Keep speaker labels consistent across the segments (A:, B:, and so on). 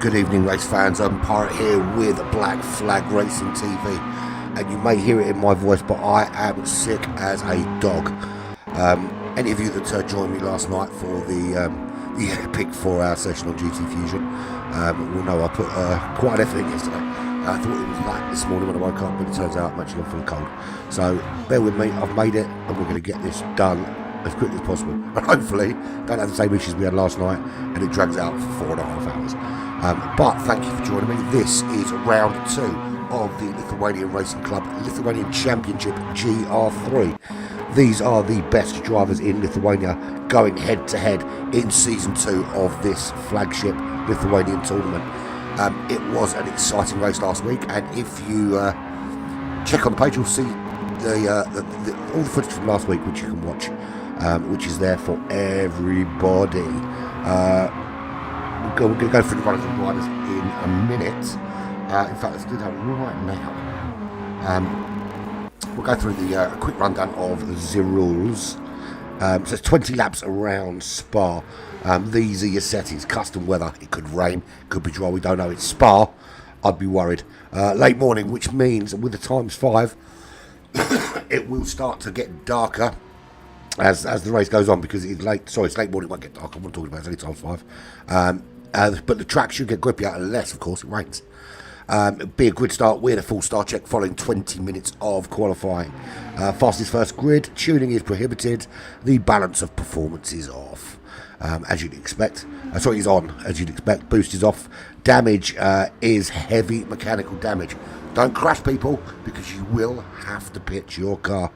A: Good evening, race fans. I'm Pirate here with Black Flag Racing TV, and you may hear it in my voice, but I am sick as a dog. Any of you that joined me last night for the epic 4-hour session on GT Fusion will know I put quite an effort in yesterday. I thought it was that this morning when I woke up, but it turns out I'm actually full of cold. So bear with me, I've made it, and we're going to get this done as quickly as possible. And hopefully don't have the same issues we had last night, and it drags out for 4.5 hours. But thank you for joining me. This is round 2 of the Lithuanian Racing Club Lithuanian Championship GR3. These are the best drivers in Lithuania going head to head in season 2 of this flagship Lithuanian tournament. It was an exciting race last week, and if you check on the page, you'll see all the footage from last week, which you can watch, which is there for everybody. We're going to go through the runners and riders in a minute. In fact, let's do that right now. We'll go through the quick rundown of the rules. So it's 20 laps around Spa. These are your settings. Custom weather. It could rain, could be dry. We don't know. It's Spa. I'd be worried. Late morning, which means with the times 5, it will start to get darker as the race goes on, because it's late. Sorry, it's late morning. It won't get dark. I'm not talking about it's only times 5. But the track should get grippier unless, of course, it rains. It'll be a grid start with a full start check following 20 minutes of qualifying. Fastest first grid, tuning is prohibited, the balance of performance is off, as you'd expect. Is on, as you'd expect. Boost is off. Damage is heavy mechanical damage. Don't crash, people, because you will have to pitch your car.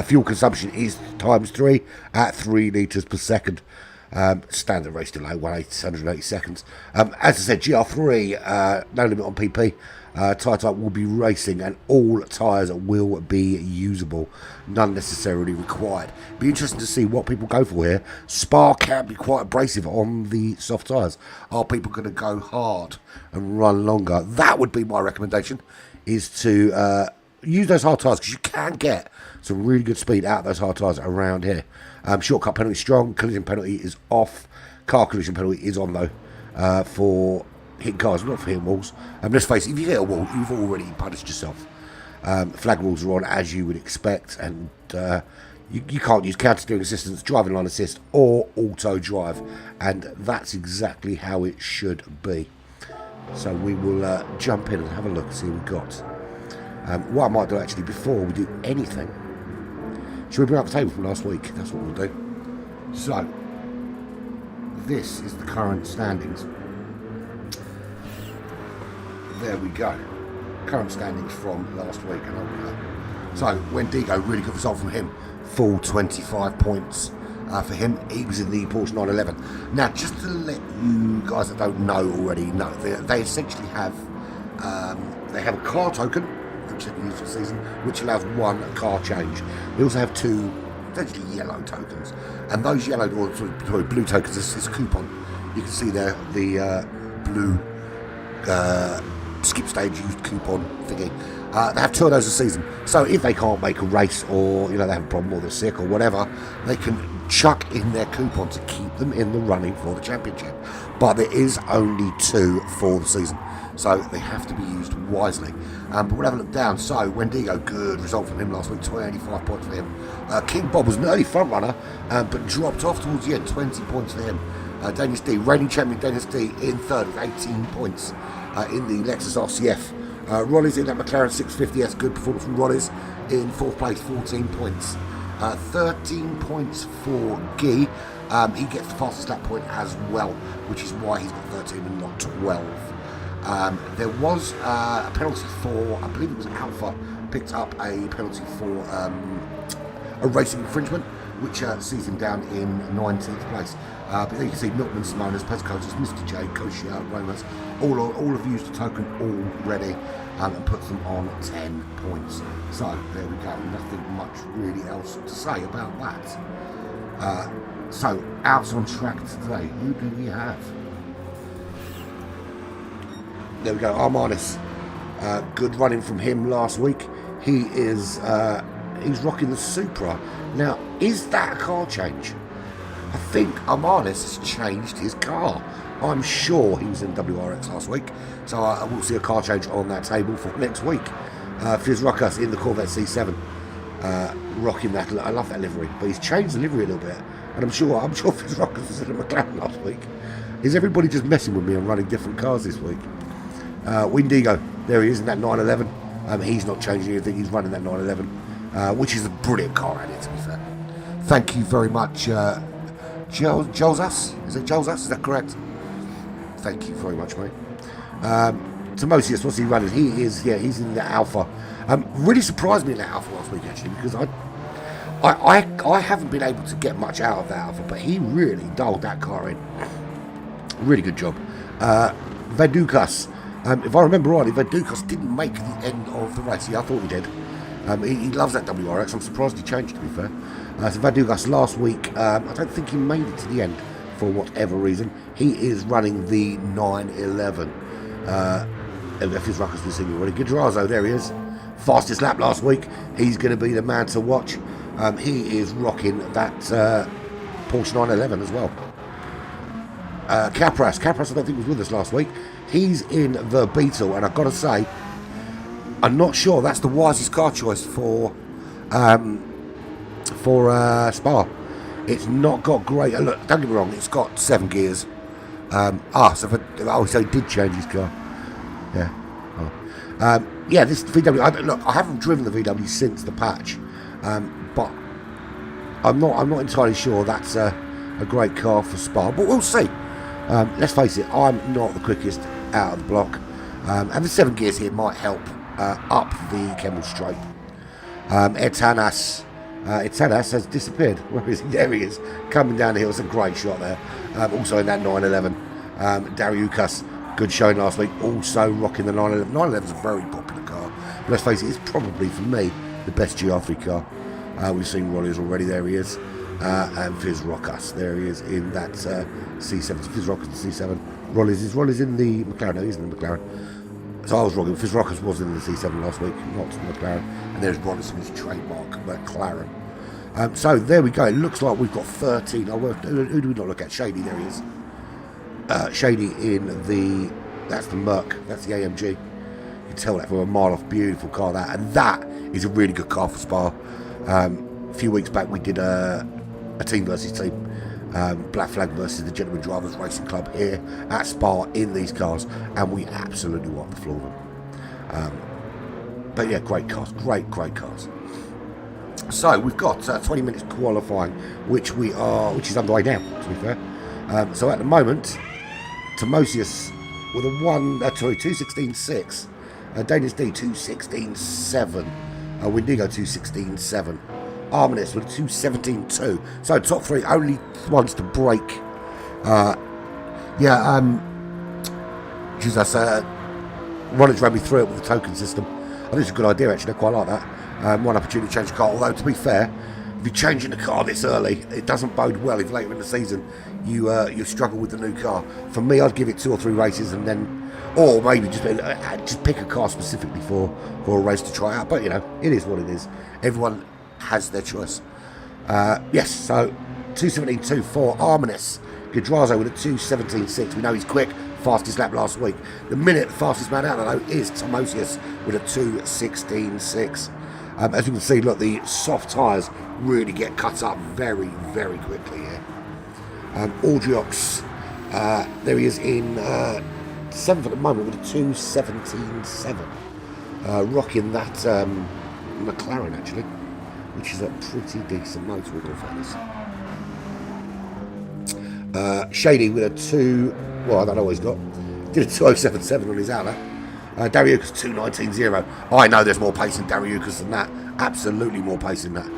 A: Fuel consumption is times 3 at 3 litres per second. Standard race delay, 180 seconds. As I said, GR3, no limit on PP. Tyre type will be racing, and all tyres will be usable, none necessarily required. Be interesting to see what people go for here. Spa can be quite abrasive on the soft tyres. Are people going to go hard and run longer? That would be my recommendation, is to use those hard tyres, because you can get some really good speed out of those hard tyres around here. Shortcut penalty strong, collision penalty is off. Car collision penalty is on though, for hitting cars, not for hitting walls. Let's face it, if you hit a wall, you've already punished yourself. Flag rules are on as you would expect, and you can't use counter steering assistance, driving line assist, or auto drive, and that's exactly how it should be. So we will jump in and have a look and see what we've got. What I might do actually before we do anything, should we bring up the table from last week? That's what we'll do. So, this is the current standings. There we go. Current standings from last week. So, Wendigo, really good result from him. Full 25 points for him. He was in the Porsche 911. Now, just to let you guys that don't know already know, they essentially have they have a car token, which they can use for the season, which allows 1 car change. They also have 2 essentially yellow tokens, and those yellow, or sorry, blue tokens, is a coupon. You can see there the blue skip stage used coupon thingy. They have 2 of those a season, so if they can't make a race, or they have a problem, or they're sick or whatever, they can chuck in their coupon to keep them in the running for the championship. But there is only 2 for the season, so they have to be used wisely. But we'll have a look down. So Wendigo, good result from him last week, 25 points for him. King Bob was an early front runner, but dropped off towards the end, 20 points for him. Danish D, reigning champion Danish D, in 3rd with 18 points in the Lexus RCF. Rollies in that McLaren 650S, good performance from Rollies, in 4th place, 14 points. 13 points for Guy. He gets the fastest lap point as well, which is why he's got 13 and not 12. There was a penalty for, I believe it was Alpha, picked up a penalty for a racing infringement, which sees him down in 19th place. But then you can see Milton, Simonas, Pescotus, Mr. J, Koshia, Romas, all have used the token already, and puts them on 10 points. So there we go, nothing much really else to say about that. So out on track today, who do we have? There we go, Armanis. Good running from him last week. He is he's rocking the Supra. Now, is that a car change? I think Armanis has changed his car. I'm sure he was in WRX last week, so I will see a car change on that table for next week. Fizz Ruckus in the Corvette C7, rocking that. I love that livery, but he's changed the livery a little bit, and I'm sure Fizz Ruckus was in a McLaren last week. Is everybody just messing with me and running different cars this week? Windigo, there he is in that 911. He's not changing anything. He's running that 911, which is a brilliant car, to be fair. Thank you very much, Jolzas. Is it Jolzas? Is that correct? Thank you very much, mate. Timosius, what's he running? He's in the Alpha. Really surprised me in that Alpha last week, actually, because I haven't been able to get much out of that Alpha, but he really dialed that car in. Really good job. Vedukas. If I remember rightly, Vedukas didn't make the end of the race. Yeah, I thought he did. He loves that WRX. I'm surprised he changed, to be fair. So Vedukas last week, I don't think he made it to the end for whatever reason. He is running the 911. If his Ruckus was singing already. Guidrazo, there he is. Fastest lap last week. He's going to be the man to watch. He is rocking that Porsche 911 as well. Capras, I don't think was with us last week. He's in the Beetle, and I've got to say, I'm not sure that's the wisest car choice for Spa. It's not got great. Look, don't get me wrong, it's got 7 gears. So he did change his car. Yeah. This VW. I haven't driven the VW since the patch, but I'm not entirely sure that's a great car for Spa. But we'll see. Let's face it, I'm not the quickest out of the block, and the 7 gears here might help up the Kemmel Straight. Etanas has disappeared. Where is he? There he is, coming down the hill. It's a great shot there. Also in that 911. Dariukas, good showing last week. Also rocking the 911. 911 is a very popular car. But let's face it, it's probably for me the best GR3 car. We've seen Rollies already. There he is. And Fizz Ruckus, there he is in that C7. Fizz Ruckus in the C7. Rollies in the McLaren. No, he's in the McLaren. So I was wrong. Fizz Ruckus was in the C7 last week, not the McLaren. And there's Rollies in his trademark McLaren. So there we go. It looks like we've got 13. Who do we not look at? Shady, there he is. Shady in the. That's the Merc. That's the AMG. You can tell that from a mile off. Beautiful car, that. And that is a really good car for Spa. A few weeks back we did a team versus team, Black Flag versus the Gentleman Drivers Racing Club here at Spa in these cars, and we absolutely wiped the floor of them. But yeah, great cars, great cars. So we've got 20 minutes qualifying, which is underway now, to be fair. So at the moment, Timosius with a 2:16.6, Danish D 2:16.7, Windigo 2:16.7. Armanis with 2:17.2. So top 3 only ones to break. Jesus, Ronald ran me through it with the token system. I think it's a good idea, actually. I quite like that. One opportunity to change the car. Although, to be fair, if you're changing the car this early, it doesn't bode well if later in the season you struggle with the new car. For me, I'd give it 2 or 3 races and then, or maybe just pick a car specifically for a race to try out. But, it is what it is. Everyone has their choice. Yes, so 2:17.2 for Armanis. Guidrazo with a 2:17.6. We know he's quick. Fastest lap last week. The fastest man out though is Timosius with a 2:16.6. As you can see, look, the soft tyres really get cut up very, very quickly here. Audriox, there he is in 7th at the moment with a 2:17.7. Rocking that McLaren, actually, which is a pretty decent motor with all fairness. Shady with a 2, well, I don't know what he's got. Did a 2:07.7 on his outlet. Dariukas 2:19.0. I know there's more pace in Dariukas than that. Absolutely more pace in that.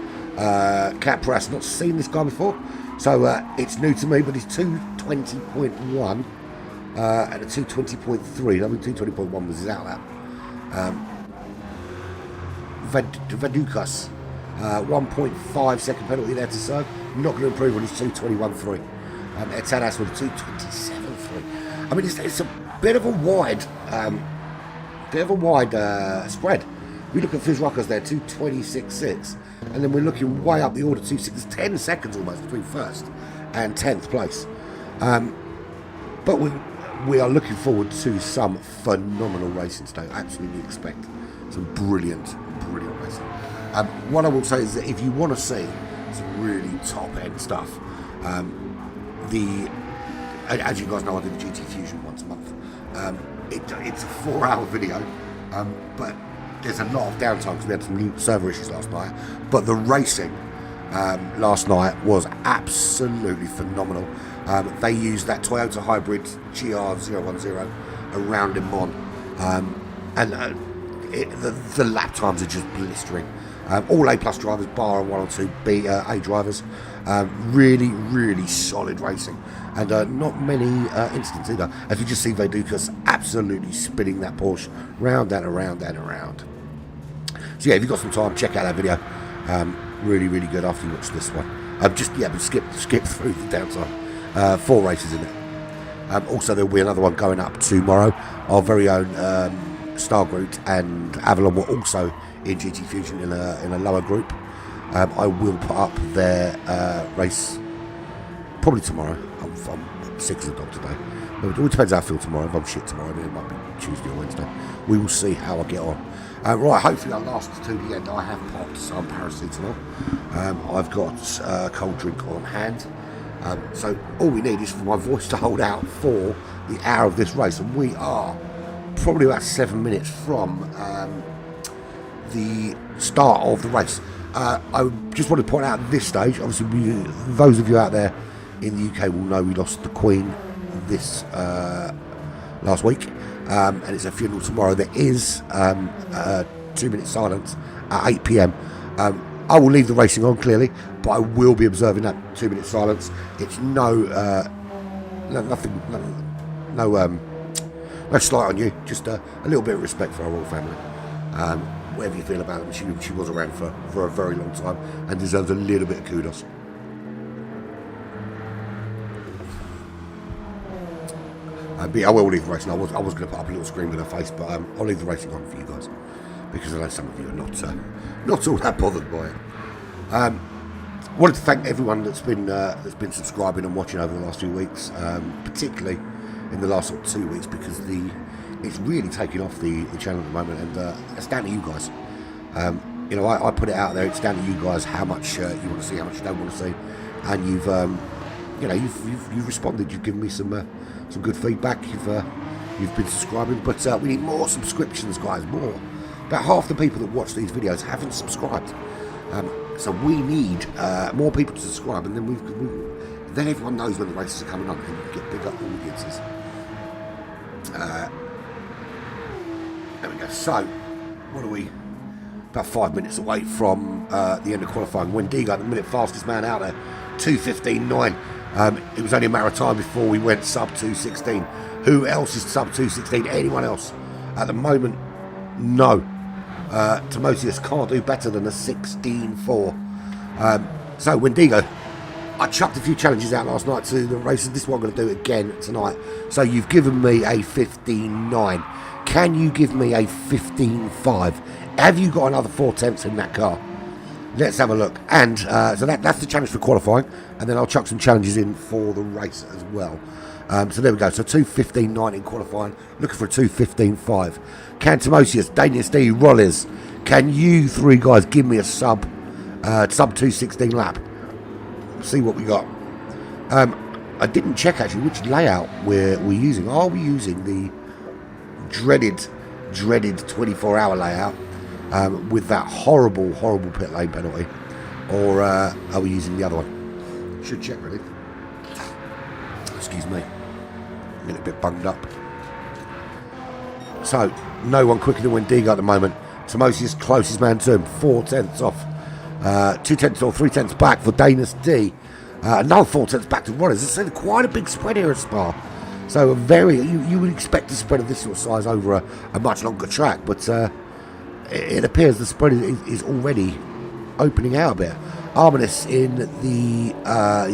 A: Capras, not seen this guy before, so it's new to me, but he's 2:20.1 and a 2:20.3. I mean, 2:20.1 was his outlet. Vadukas. 1.5 second penalty there to serve. Not going to improve on his 2:21.3. Etanas with a 2:27.3. I mean, it's a bit of a wide spread. We look at Fizz Ruckus there, 2:26.6, and then we're looking way up the order, 10 seconds almost between first and 10th place. But we are looking forward to some phenomenal racing today. Absolutely expect some brilliant racing. What I will say is that if you want to see some really top end stuff, as you guys know, I do the GT Fusion once a month. It's a 4-hour video, but there's a lot of downtime because we had some server issues last night. But the racing last night was absolutely phenomenal. They used that Toyota hybrid GR010 around in Mon, and the lap times are just blistering. All A+ drivers, bar one or two A drivers. Really solid racing, and not many incidents either. As you just see Vedukas absolutely spinning that Porsche round and around and around. So yeah, if you've got some time, check out that video. Really good after you watch this one. But skip through the downtime. 4 races in it. Also, there'll be another one going up tomorrow. Our very own Stargroot and Avalon were also in GT Fusion in a lower group. I will put up their race probably tomorrow. I'm sick as a dog today. It all depends how I feel tomorrow. If I'm shit tomorrow, then it might be Tuesday or Wednesday. We will see how I get on. Right, hopefully I'll last to the end. I have popped some paracetamol. I've got a cold drink on hand. So all we need is for my voice to hold out for the hour of this race. And we are probably about 7 minutes from the start of the race. I just want to point out at this stage, obviously those of you out there in the UK will know we lost the Queen this last week, and it's a funeral tomorrow. There is a 2-minute silence at 8 PM. I will leave the racing on clearly, but I will be observing that 2-minute silence. It's no slight on you, just a little bit of respect for our royal family. Whatever you feel about them, she was around for a very long time and deserves a little bit of kudos. But I will leave the racing. I was going to put up a little screen with her face, but I'll leave the racing on for you guys because I know some of you are not all that bothered by it. Wanted to thank everyone that's been subscribing and watching over the last few weeks, particularly in the last 2 weeks, because it's really taking off the channel at the moment, and it's down to you guys. I put it out there. It's down to you guys how much you want to see, how much you don't want to see, and you've responded. You've given me some good feedback. You've been subscribing, but we need more subscriptions, guys. More. About half the people that watch these videos haven't subscribed, so we need more people to subscribe, and then then everyone knows when the races are coming on, and you get bigger audiences. There we go. So, what are we? About 5 minutes away from the end of qualifying. Wendigo, the minute fastest man out there, 2:15.9. It was only a matter of time before we went sub 2:16. Who else is sub 2:16? Anyone else? At the moment, no. Timosius can't do better than a 16.4. So Wendigo, I chucked a few challenges out last night to the races. This is what I'm going to do again tonight. So you've given me a 15.9. Can you give me a 15.5? Have you got another 4/10 in that car? Let's have a look. And so that's the challenge for qualifying, and then I'll chuck some challenges in for the race as well. So there we go. So 2:15.9 in qualifying, looking for a 2:15.5. Can Timosius, Danius D, Rolles, can you three guys give me a sub 2:16 lap? See what we got. I didn't check actually which layout we're using. Are we using the dreaded 24-hour layout with that horrible pit lane penalty, or are we using the other one? Should check really. Excuse me, I'm getting a bit bunged up. So no one quicker than Wendigo at the moment. Timosius closest man to him, 4/10 off. 2/10 or 3/10 back for Danius D. Another 4/10 back to Rolles. It's quite a big spread here at Spa. So you would expect a spread of this sort of size over a much longer track, but it appears the spread is already opening out a bit. Arminis he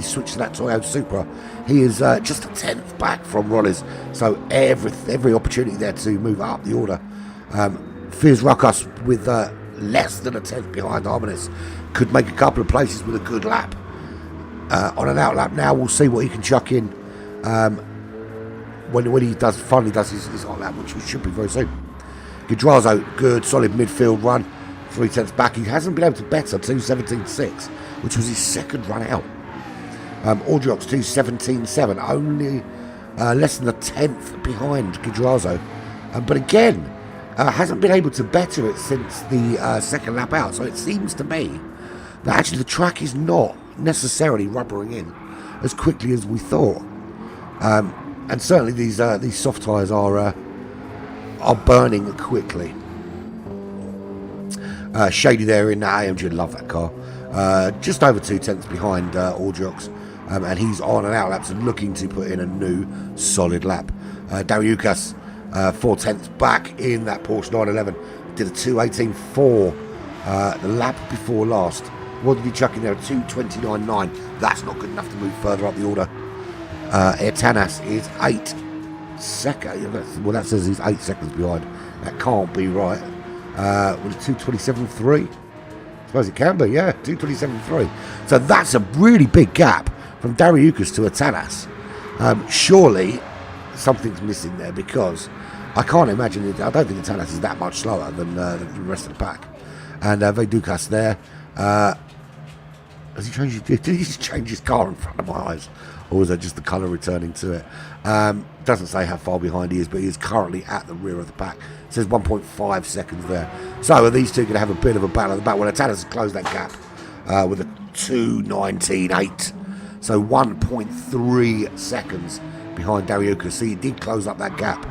A: switched to that Toyota Supra. He is just a 10th back from Rolles, so every opportunity there to move up the order. Fears Ruckus with less than a 10th behind Arminis could make a couple of places with a good lap. on an outlap now. We'll see what he can chuck in when he finally does his outlap, which should be very soon. Gidrazo, good solid midfield run, 3/10 back. He hasn't been able to better 2:17.6, which was his second run out. Aldriox 2:17.7, only less than a tenth behind Gidrazo, but again hasn't been able to better it since the second lap out. So it seems to me that actually the track is not necessarily rubbering in as quickly as we thought, and certainly these soft tyres are burning quickly. Shady there in that AMG, love that car. Just over 2/10 behind Aldriox, and he's on an outlap and looking to put in a new solid lap. Dariukas 4/10 back in that Porsche 911, did a 2:18.4 the lap before last. What did he chuck in there? 2:29.9. That's not good enough to move further up the order. Ertanas is 8 seconds. Well, that says he's 8 seconds behind. That can't be right. With 2:27.3. I suppose it can be, yeah, 2:27.3. So that's a really big gap from Dariukas to Ertanas. Surely something's missing there, because I can't imagine it. I don't think Ertanas is that much slower than the rest of the pack. And Vedukas there. Has he changed? Did he just change his car in front of my eyes, or was that just the colour returning to it? Doesn't say how far behind he is, but he is currently at the rear of the pack. It says 1.5 seconds there. So are these two going to have a bit of a battle at the back? Well, Ertanas has closed that gap with a 2:19.8, so 1.3 seconds behind Dariukas. So he did close up that gap.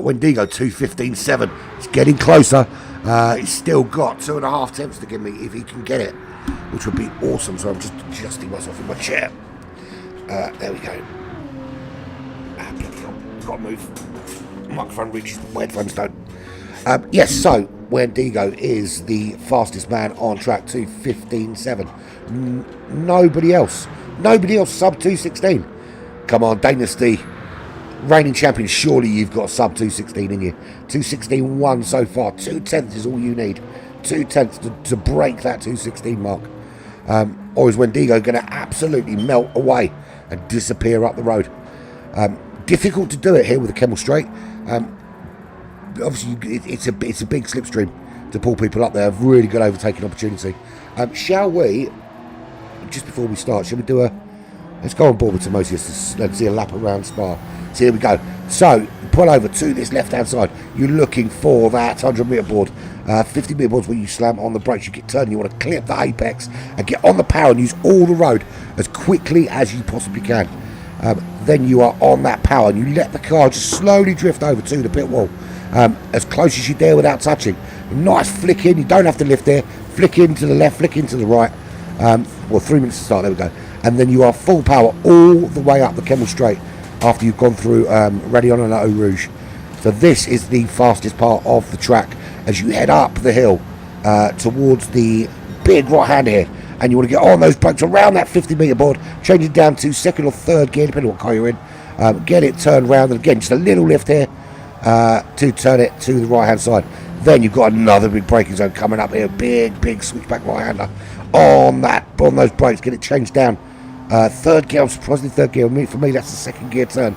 A: Wendigo 2:15.7. It's getting closer. He's still got 2.5 tenths to give me if he can get it, which would be awesome. So I'm just adjusting myself in my chair. There we go. Got to move. The microphone reaches, the headphones don't. Yes, so Wendigo is the fastest man on track, 2:15.7. Nobody else sub 2:16. Come on, Dynasty. Reigning champion, surely you've got sub 2:16 in you. 2:16.1 so far. 2/10 is all you need. 2/10 to break that 2:16 mark. Or is Wendigo going to absolutely melt away and disappear up the road? Difficult to do it here with the Kemmel Straight. Obviously, it's a big slipstream to pull people up there. A really good overtaking opportunity. Shall we, just before we start, shall we do let's go on board with Timosius. Let's see a lap around Spa. So here we go. So pull over to this left-hand side. You're looking for that 100-metre board. 50-metre boards where you slam on the brakes. You get turned. You want to clip the apex and get on the power and use all the road as quickly as you possibly can. Then you are on that power and you let the car just slowly drift over to the pit wall, as close as you dare without touching. Nice flick in. You don't have to lift there. Flick in to the left, flick in to the right. 3 minutes to start. There we go. And then you are full power all the way up the Kemmel Straight after you've gone through Radion and Eau Rouge. So this is the fastest part of the track as you head up the hill towards the big right hand here. And you want to get on those brakes around that 50-metre board, change it down to second or third gear, depending on what car you're in. Get it turned round, and again, just a little lift here to turn it to the right-hand side. Then you've got another big braking zone coming up here, big switchback right-hander on those brakes. Get it changed down. Third gear, I'm surprised in third gear. For me, that's the second gear turn.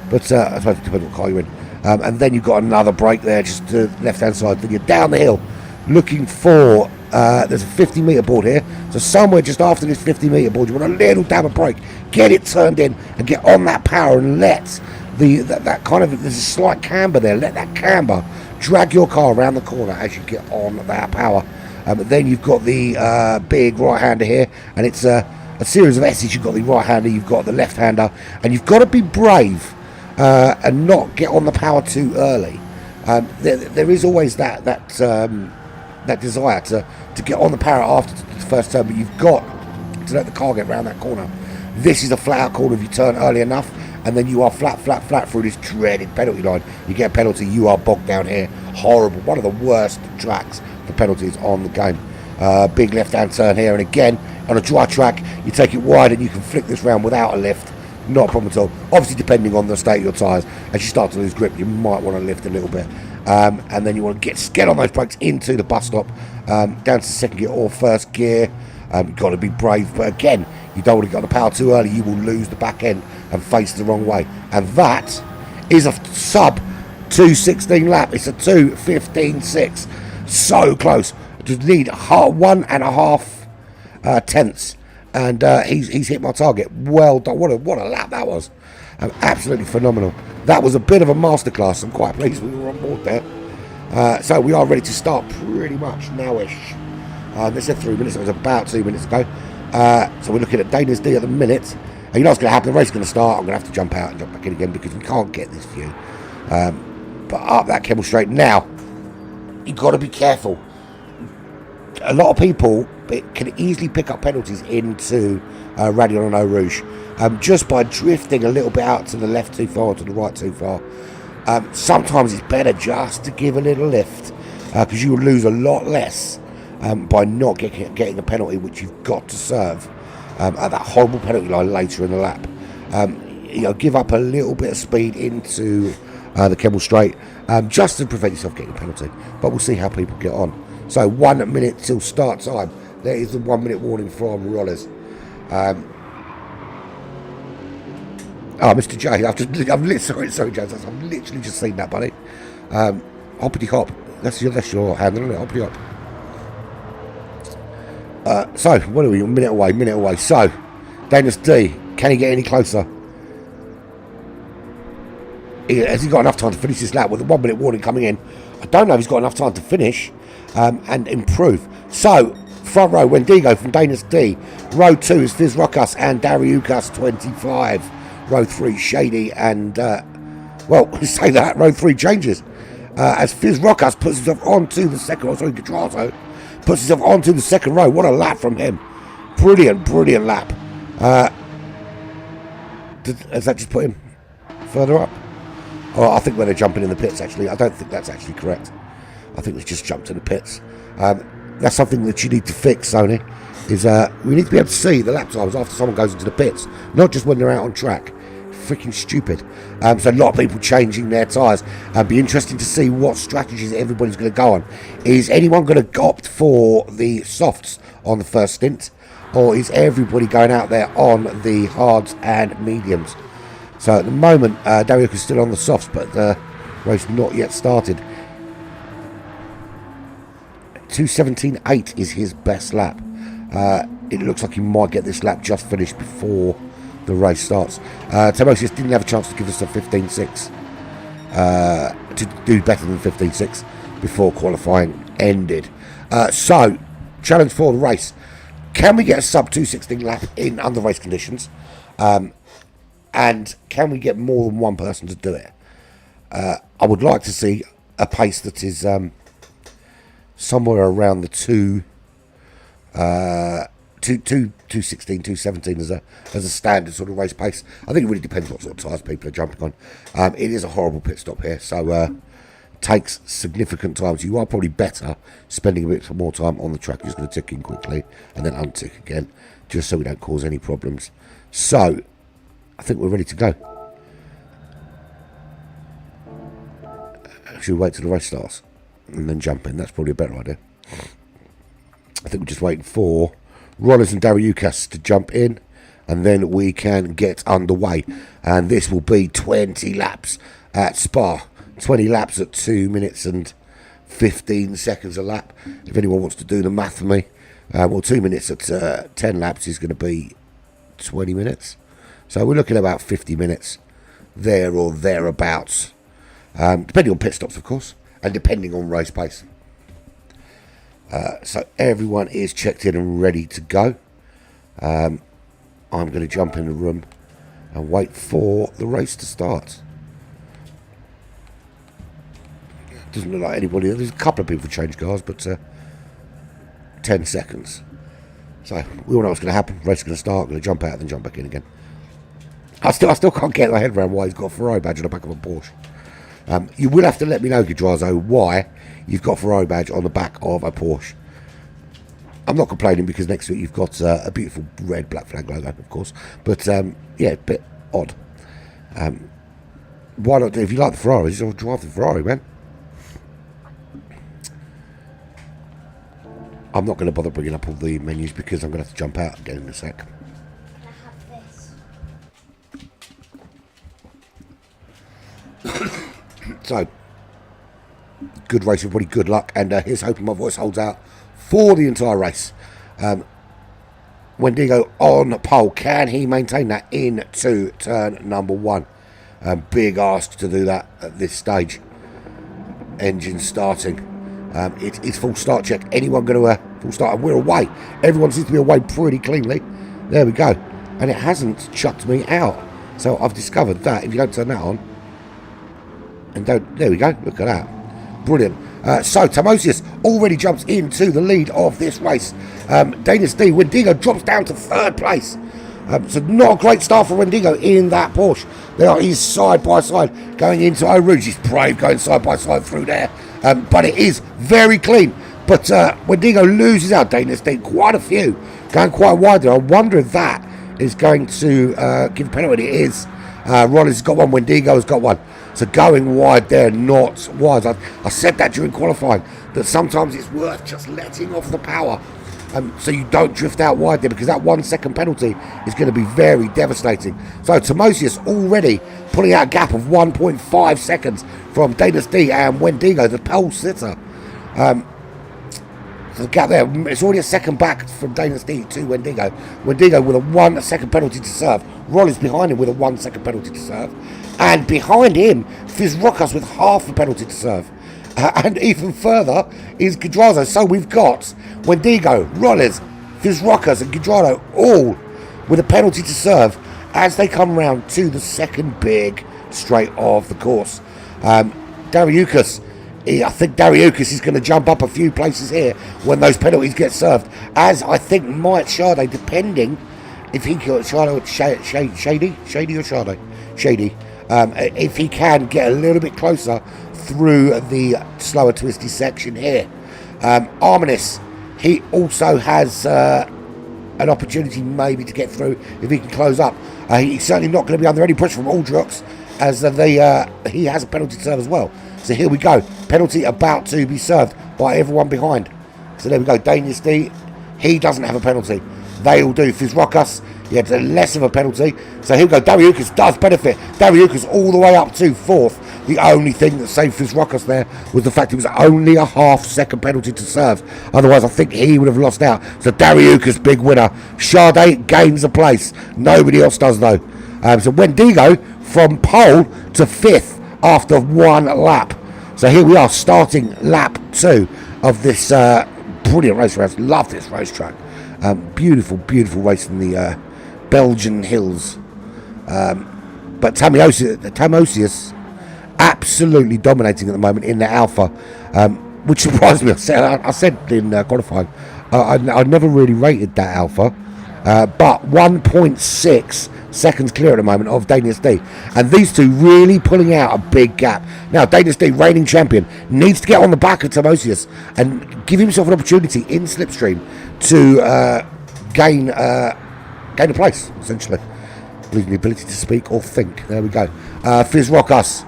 A: But I suppose it depends on what car you're in. And then you've got another brake there, just to the left-hand side. Then you're down the hill, looking for... there's a 50-metre board here, so somewhere just after this 50-metre board, you want a little dab of brake, get it turned in, and get on that power, and let that kind of, there's a slight camber there, let that camber drag your car around the corner as you get on that power. Then you've got the big right-hander here, and it's a series of S's. You've got the right-hander, you've got the left-hander, and you've got to be brave and not get on the power too early. There is always that desire to get on the power after the first turn, but you've got to let the car get round that corner. This is a flat out corner if you turn early enough, and then you are flat through this dreaded penalty line. You get a penalty, you are bogged down here. Horrible. One of the worst tracks for penalties on the game. Big left hand turn here, and again on a dry track you take it wide and you can flick this round without a lift. Not a problem at all. Obviously depending on the state of your tyres, as you start to lose grip you might want to lift a little bit. And then you want to get on those brakes into the bus stop, down to second gear or first gear. You've got to be brave, but again, you don't want to get on the power too early. You will lose the back end and face the wrong way. And that is a sub 2:16 lap. It's a 2:15.6. So close. Just need 1.5 tenths, and he's hit my target. Well done. What a lap that was. Absolutely phenomenal. That was a bit of a masterclass. I'm quite pleased we were on board there. So we are ready to start pretty much now-ish. They said 3 minutes. It was about 2 minutes ago. So we're looking at Dana's D at the minute. And you know what's going to happen? The race is going to start. I'm going to have to jump out and jump back in again because we can't get this view. But up that Kemmel Straight now, you've got to be careful. A lot of people can easily pick up penalties into Radion and Eau Rouge just by drifting a little bit out to the left too far or to the right too far. Sometimes it's better just to give a little lift because you will lose a lot less by not getting a penalty, which you've got to serve at that horrible penalty line later in the lap. Give up a little bit of speed into the Kemmel Straight just to prevent yourself getting a penalty. But we'll see how people get on. So 1 minute till start time. There is the 1 minute warning from Rollers. Mr. J, sorry, James. I've literally just seen that, buddy. Hoppity hop. That's your handle, isn't it? Hoppity hop. So, what are we? A minute away. So, Daniels D, can he get any closer? Has he got enough time to finish this lap with a 1 minute warning coming in? I don't know if he's got enough time to finish and improve. So, front row, Wendigo from Daniels D. Row 2 is Fizz Rockus and Dariukas 25. Row 3, Shady and, say that, row 3 changes. As Fizz Rockus puts himself onto the second row, Gadrazo puts himself onto the second row. What a lap from him. Brilliant lap. Has that just put him further up? Oh, I think when they're jumping in the pits, actually. I don't think that's actually correct. I think they've just jumped in the pits. That's something that you need to fix, Sony, is we need to be able to see the lap times after someone goes into the pits, not just when they're out on track. Freaking stupid. So a lot of people changing their tyres. Be interesting to see what strategies everybody's going to go on. Is anyone going to opt for the softs on the first stint, or is everybody going out there on the hards and mediums? So at the moment, Dariukas is still on the softs, but the race not yet started. 2:17.8 is his best lap. It looks like he might get this lap just finished before the race starts. Timosius didn't have a chance to give us a 15.6 to do better than 15.6 before qualifying ended. So, challenge for the race. Can we get a sub 2:16 lap in under race conditions? And can we get more than one person to do it? I would like to see a pace that is somewhere around the 2:16, 2:17 as a standard sort of race pace. I think it really depends what sort of tyres people are jumping on. It is a horrible pit stop here, so takes significant time. So you are probably better spending a bit more time on the track. You're just going to tick in quickly and then untick again, just so we don't cause any problems. So I think we're ready to go. Should we wait till the race starts and then jump in? That's probably a better idea. I think we're just waiting for Rollers and Dariukas to jump in, and then we can get underway. And this will be 20 laps at Spa. 20 laps at 2 minutes and 15 seconds a lap. If anyone wants to do the math for me, 2 minutes at 10 laps is going to be 20 minutes. So we're looking at about 50 minutes there or thereabouts, depending on pit stops, of course, and depending on race pace. So everyone is checked in and ready to go. I'm going to jump in the room and wait for the race to start. Doesn't look like anybody. There's a couple of people change cars, but 10 seconds. So we all know what's going to happen. Race is going to start. I'm going to jump out and then jump back in again. I still can't get my head around why he's got a Ferrari badge on the back of a Porsche. You will have to let me know, Gadrazo, why you've got a Ferrari badge on the back of a Porsche. I'm not complaining because next to it you've got a beautiful red black flag logo, of course. But yeah, a bit odd. Why not? If you like the Ferrari, just drive the Ferrari, man. I'm not going to bother bringing up all the menus because I'm going to have to jump out again in a sec.
B: Can I have this?
A: So, good race, everybody, good luck, and here's hoping my voice holds out for the entire race. Wendigo on pole, can he maintain that into turn number 1? Big ask to do that at this stage. Engine starting. It's full start check. Anyone going to full start? And we're away. Everyone seems to be away pretty cleanly. There we go. And it hasn't chucked me out. So I've discovered that if you don't turn that on, and don't, there we go. Look at that. Brilliant. So Timosius already jumps into the lead of this race. Dynasty Wendigo drops down to 3rd place. So not a great start for Wendigo in that Porsche. There he's side by side going into Eau Rouge. He's brave going side by side through there. But it is very clean. But Wendigo loses out. Dynasty quite a few. Going quite wide there. I wonder if that is going to give a penalty. It is. Rollins has got one. Wendigo has got one. So going wide there, not wide. I said that during qualifying, that sometimes it's worth just letting off the power so you don't drift out wide there, because that 1 second penalty is going to be very devastating. So Timosius already pulling out a gap of 1.5 seconds from Dynasty and Wendigo, the pole sitter. So the gap there, it's already a second back from Dynasty to Wendigo. Wendigo with a 1 second penalty to serve. Rollins behind him with a 1 second penalty to serve. And behind him, Fizrokas with half a penalty to serve. And even further is Guidrado. So we've got Wendigo, Rollins, Fizrokas and Guidrado all with a penalty to serve as they come round to the second big straight of the course. Dariukas, I think Dariukas is going to jump up a few places here when those penalties get served. As I think might Sade, depending if he got Shady or Sade? Shady. If he can get a little bit closer through the slower twisty section here. Arminis, he also has an opportunity maybe to get through if he can close up. He's certainly not going to be under any pressure from Aldrox, as he has a penalty to serve as well. So here we go, penalty about to be served by everyone behind. So there we go, Dynasty, he doesn't have a penalty. They all do. Fizrokas, he had less of a penalty. So here we go. Dariukas does benefit. Dariukas all the way up to 4th. The only thing that saved Fizrokas there was the fact it was only a ½ second penalty to serve. Otherwise, I think he would have lost out. So Dariukas, big winner. Sade gains a place. Nobody else does, though. So Wendigo from pole to 5th after 1 lap. So here we are starting lap 2 of this brilliant race. Love this racetrack. Beautiful, beautiful race in the Belgian hills. But Timosius absolutely dominating at the moment in the Alpha, which surprised me. I said in qualifying, I never really rated that Alpha, but 1.6 seconds clear at the moment of Dynasty, and these two really pulling out a big gap. Now Dynasty, reigning champion, needs to get on the back of Timosius and give himself an opportunity in slipstream to gain a place, essentially. Losing the ability to speak or think. There we go. Fizrokas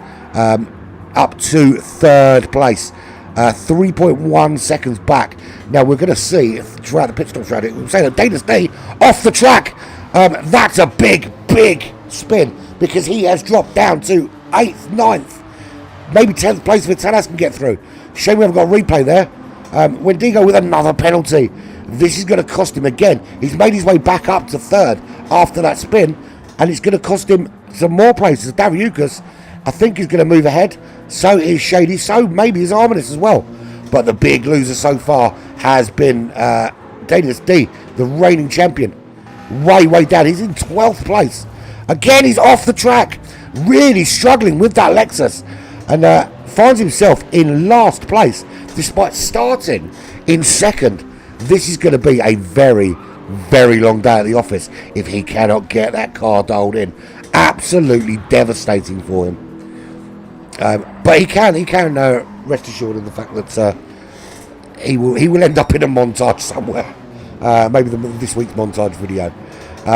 A: up to 3rd place. 3.1 seconds back. Now we're going to see throughout the pit stops around it, we're saying that Dynasty off the track. That's a big spin, because he has dropped down to 8th, 9th, maybe 10th place if Tanas can get through. Shame we haven't got a replay there. Wendigo with another penalty. This is going to cost him again. He's made his way back up to 3rd after that spin, and it's going to cost him some more places. Dariukas, I think, is going to move ahead. So is Shady. So maybe is Arminis as well. But the big loser so far has been Dynasty, the reigning champion. Way down. He's in 12th place. Again, he's off the track. Really struggling with that Lexus. And finds himself in last place, despite starting in 2nd. This is going to be a very long day at the office if he cannot get that car dialed in. Absolutely devastating for him. But he can rest assured of the fact that he will end up in a montage somewhere. Maybe this week's montage video.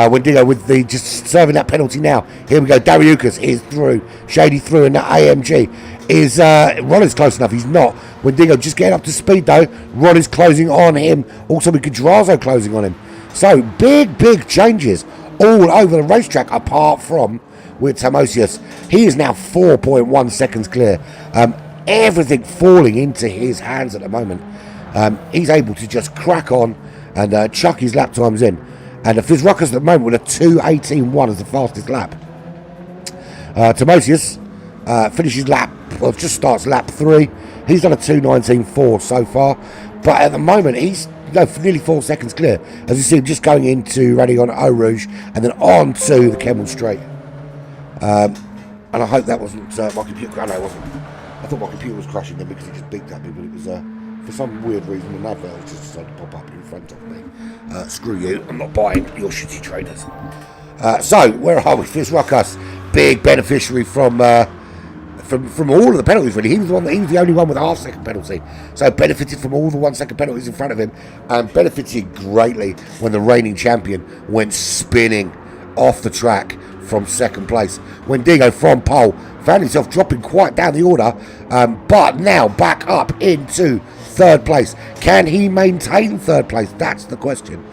A: Wendigo with just serving that penalty now. Here we go. Dariukas is through. Shady through in that AMG. Is Ron is close enough? He's not. Wendigo just getting up to speed though. Ron is closing on him. Also with Gudrazo closing on him. So big changes all over the racetrack apart from with Tamosius. He is now 4.1 seconds clear. Everything falling into his hands at the moment. He's able to just crack on and chuck his lap times in. And Fizruckus at the moment with a 2:18.1 as the fastest lap. Tamosius finishes lap, well, just starts lap 3. He's done a 2:19.4 so far, but at the moment he's nearly 4 seconds clear. As you see him just going into Radion Eau Rouge and then on to the Kemmel Straight. And I hope that wasn't my computer. I know it wasn't. I thought my computer was crashing then because it just beeped at me, but it was for some weird reason an advert just decided to pop up in front of me. Screw you, I'm not buying your shitty traders. So where are we? Fizruckus, big beneficiary from all of the penalties really. He was the only one with a half-second penalty, so benefited from all the 1 second penalties in front of him, and benefited greatly when the reigning champion went spinning off the track from second place. Wendigo from pole found himself dropping quite down the order, but now back up into third place. Can he maintain third place? That's the question.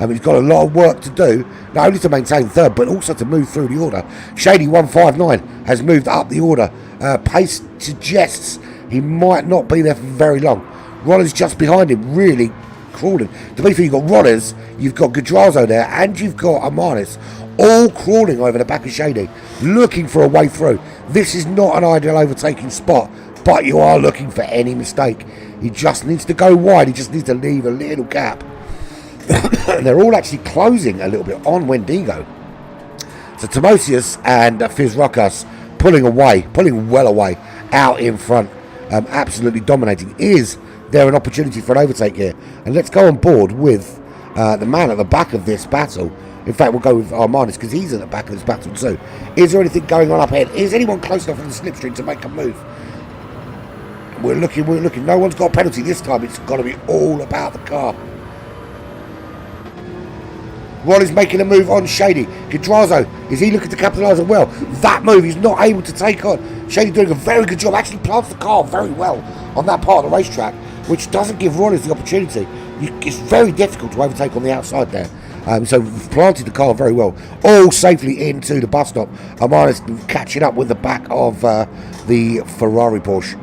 A: He's got a lot of work to do, not only to maintain third, but also to move through the order. Shady 159 has moved up the order. Pace suggests he might not be there for very long. Roller's just behind him, really crawling. To be fair, you've got Rollers, you've got Gudrazo there, and you've got Amanis, all crawling over the back of Shady, looking for a way through. This is not an ideal overtaking spot, but you are looking for any mistake. He just needs to go wide, he just needs to leave a little gap. They're all actually closing a little bit on Wendigo. So Tamosius and Fizruckus pulling well away, out in front, absolutely dominating. Is there an opportunity for an overtake here? And let's go on board with the man at the back of this battle. In fact, we'll go with Armanis because he's at the back of this battle too. Is there anything going on up ahead? Is anyone close enough on the slipstream to make a move? We're looking. No one's got a penalty this time. It's got to be all about the car. Rolly's making a move on Shady. Gudrazo, is he looking to capitalise as well? That move he's not able to take on. Shady doing a very good job, actually plants the car very well on that part of the racetrack, which doesn't give Rolly's the opportunity. It's very difficult to overtake on the outside there. So we've planted the car very well. All safely into the bus stop. Amanis catching up with the back of the Ferrari Porsche.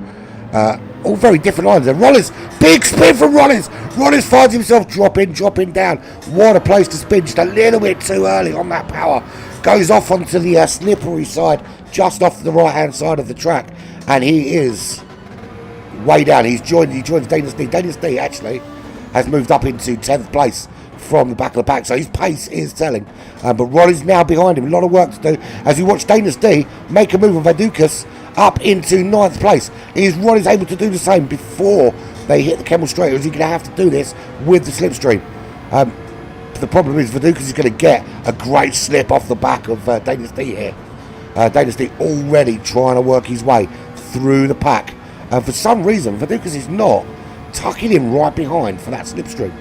A: All very different lines there. Rollins, big spin from Rollins. Rollins finds himself dropping down. What a place to spin, just a little bit too early on that power. Goes off onto the slippery side, just off the right hand side of the track, and he is way down. He joins Daniel D. Daniel D actually has moved up into 10th place from the back of the pack, so his pace is telling. But Rollins now behind him, a lot of work to do as we watch Daniel D make a move on Vadukas up into 9th place. Is Rollins able to do the same before they hit the Kemmel Straight, or is he going to have to do this with the slipstream? The problem is Vadukas is going to get a great slip off the back of Dynasty here. Dynasty already trying to work his way through the pack. For some reason, Vadukas is not tucking him right behind for that slipstream.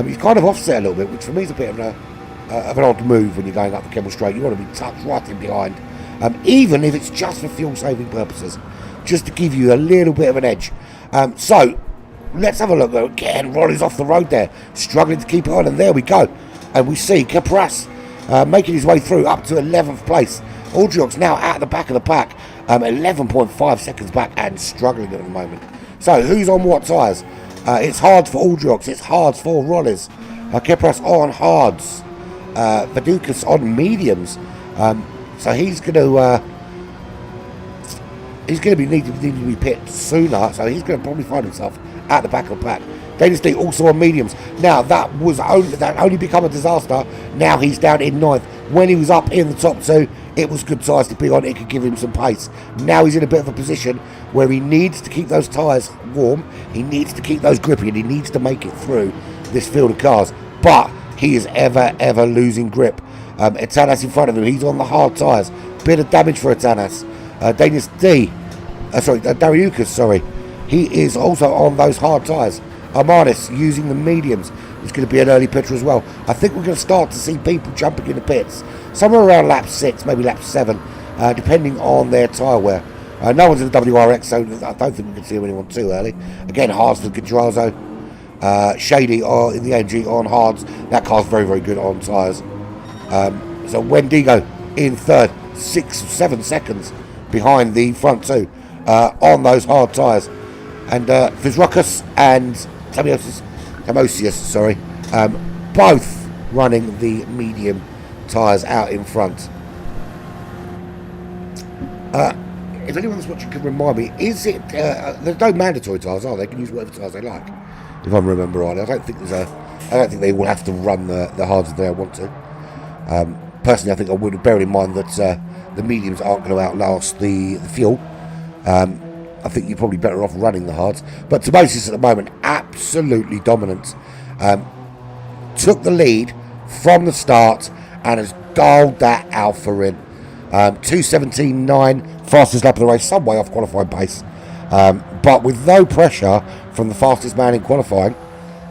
A: He's kind of offset a little bit, which for me is a bit of an odd move when you're going up the Kemmel Straight. You want to be tucked right in behind, even if it's just for fuel-saving purposes, just to give you a little bit of an edge. So let's have a look again. Rolly's off the road there, struggling to keep it on, and there we go. And we see Capras making his way through up to 11th place. Aldriox now at the back of the pack, 11.5 seconds back and struggling at the moment. So who's on what tyres? It's hard for Aldriox, it's hard for Rollies. Capras on hards, Vadukas on mediums. So he's going to be needing to be pit sooner, so he's going to probably find himself at the back of the pack. Dynasty also on mediums. Now that only become a disaster. Now he's down in 9th. When he was up in the top 2, it was good tyres to be on. It could give him some pace. Now he's in a bit of a position where he needs to keep those tyres warm. He needs to keep those grippy, and he needs to make it through this field of cars. But he is ever losing grip. Etanas in front of him. He's on the hard tyres. Bit of damage for Etanas. Dariukas, he is also on those hard tyres. Armanis using the mediums. It's going to be an early pitter as well. I think we're going to start to see people jumping in the pits somewhere around lap 6, maybe lap 7, depending on their tyre wear. No one's in the WRX, so I don't think we can see anyone too early. Again, hards for Gadrazo. Shady in the AMG on hards. That car's very, very good on tyres. So Wendigo in third, 6-7 seconds behind the front two on those hard tyres. And Vizrokas and Tamosius, both running the medium tyres out in front. If anyone's watching can remind me, is it there's no mandatory tyres, are they? They can use whatever tyres they like, if I remember right. I don't think they will have to run the hards if they want to. Personally, I think I would, bear in mind that the mediums aren't going to outlast the fuel. I think you're probably better off running the hards. But Tamosius at the moment, absolutely dominant. Took the lead from the start and has dialed that alpha in. 2:17.9, fastest lap of the race, some way off qualifying pace. But with no pressure from the fastest man in qualifying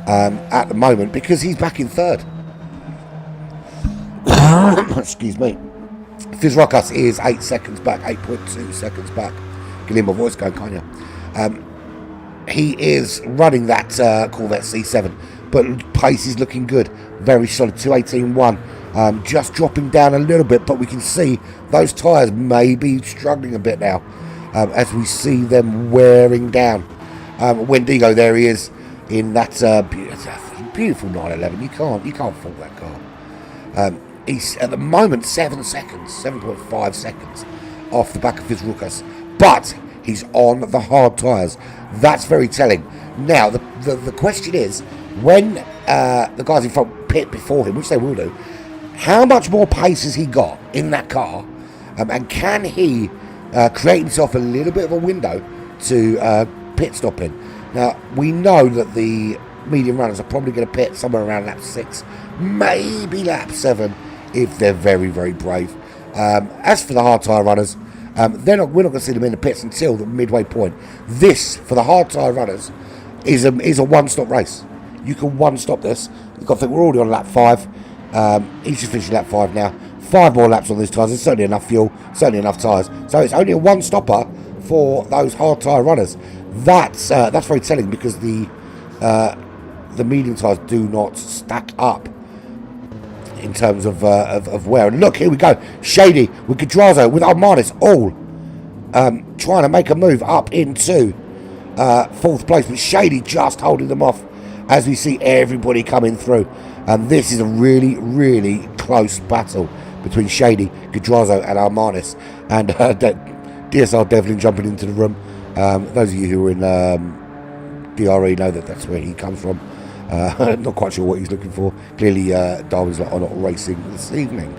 A: at the moment, because he's back in third. Excuse me. Fizrokas is 8 seconds back, 8.2 seconds back. Can hear my voice going, can't you? He is running that Corvette C7, but pace is looking good. Very solid, 2:18.1. Just dropping down a little bit, but we can see those tyres may be struggling a bit now as we see them wearing down. Wendigo, there he is in that beautiful 911. You can't fault that car. He's at the moment 7.5 seconds off the back of his Rukas, but he's on the hard tyres. That's very telling. Now the question is, when the guys in front pit before him, which they will do, how much more pace has he got in that car, and can he create himself a little bit of a window to pit stop in? Now we know that the medium runners are probably going to pit somewhere around lap 6, maybe lap 7 if they're very, very brave. As for the hard tyre runners, we're not going to see them in the pits until the midway point. This, for the hard tyre runners, is a one-stop race. You can one-stop this. You've got to think we're already on lap 5. He's just finishing lap 5 now. 5 more laps on these tyres. There's certainly enough fuel, certainly enough tyres. So it's only a one-stopper for those hard tyre runners. That's very telling, because the medium tyres do not stack up in terms of wear. And look, here we go. Shady with Gadrazo, with Armanis, all trying to make a move up into 4th place, but Shady just holding them off as we see everybody coming through. And this is a really, really close battle between Shady, Gadrazo and Armanis. And DSR Devlin jumping into the room. Those of you who are in DRE know that that's where he comes from. Not quite sure what he's looking for. Clearly Darwin's are not racing this evening.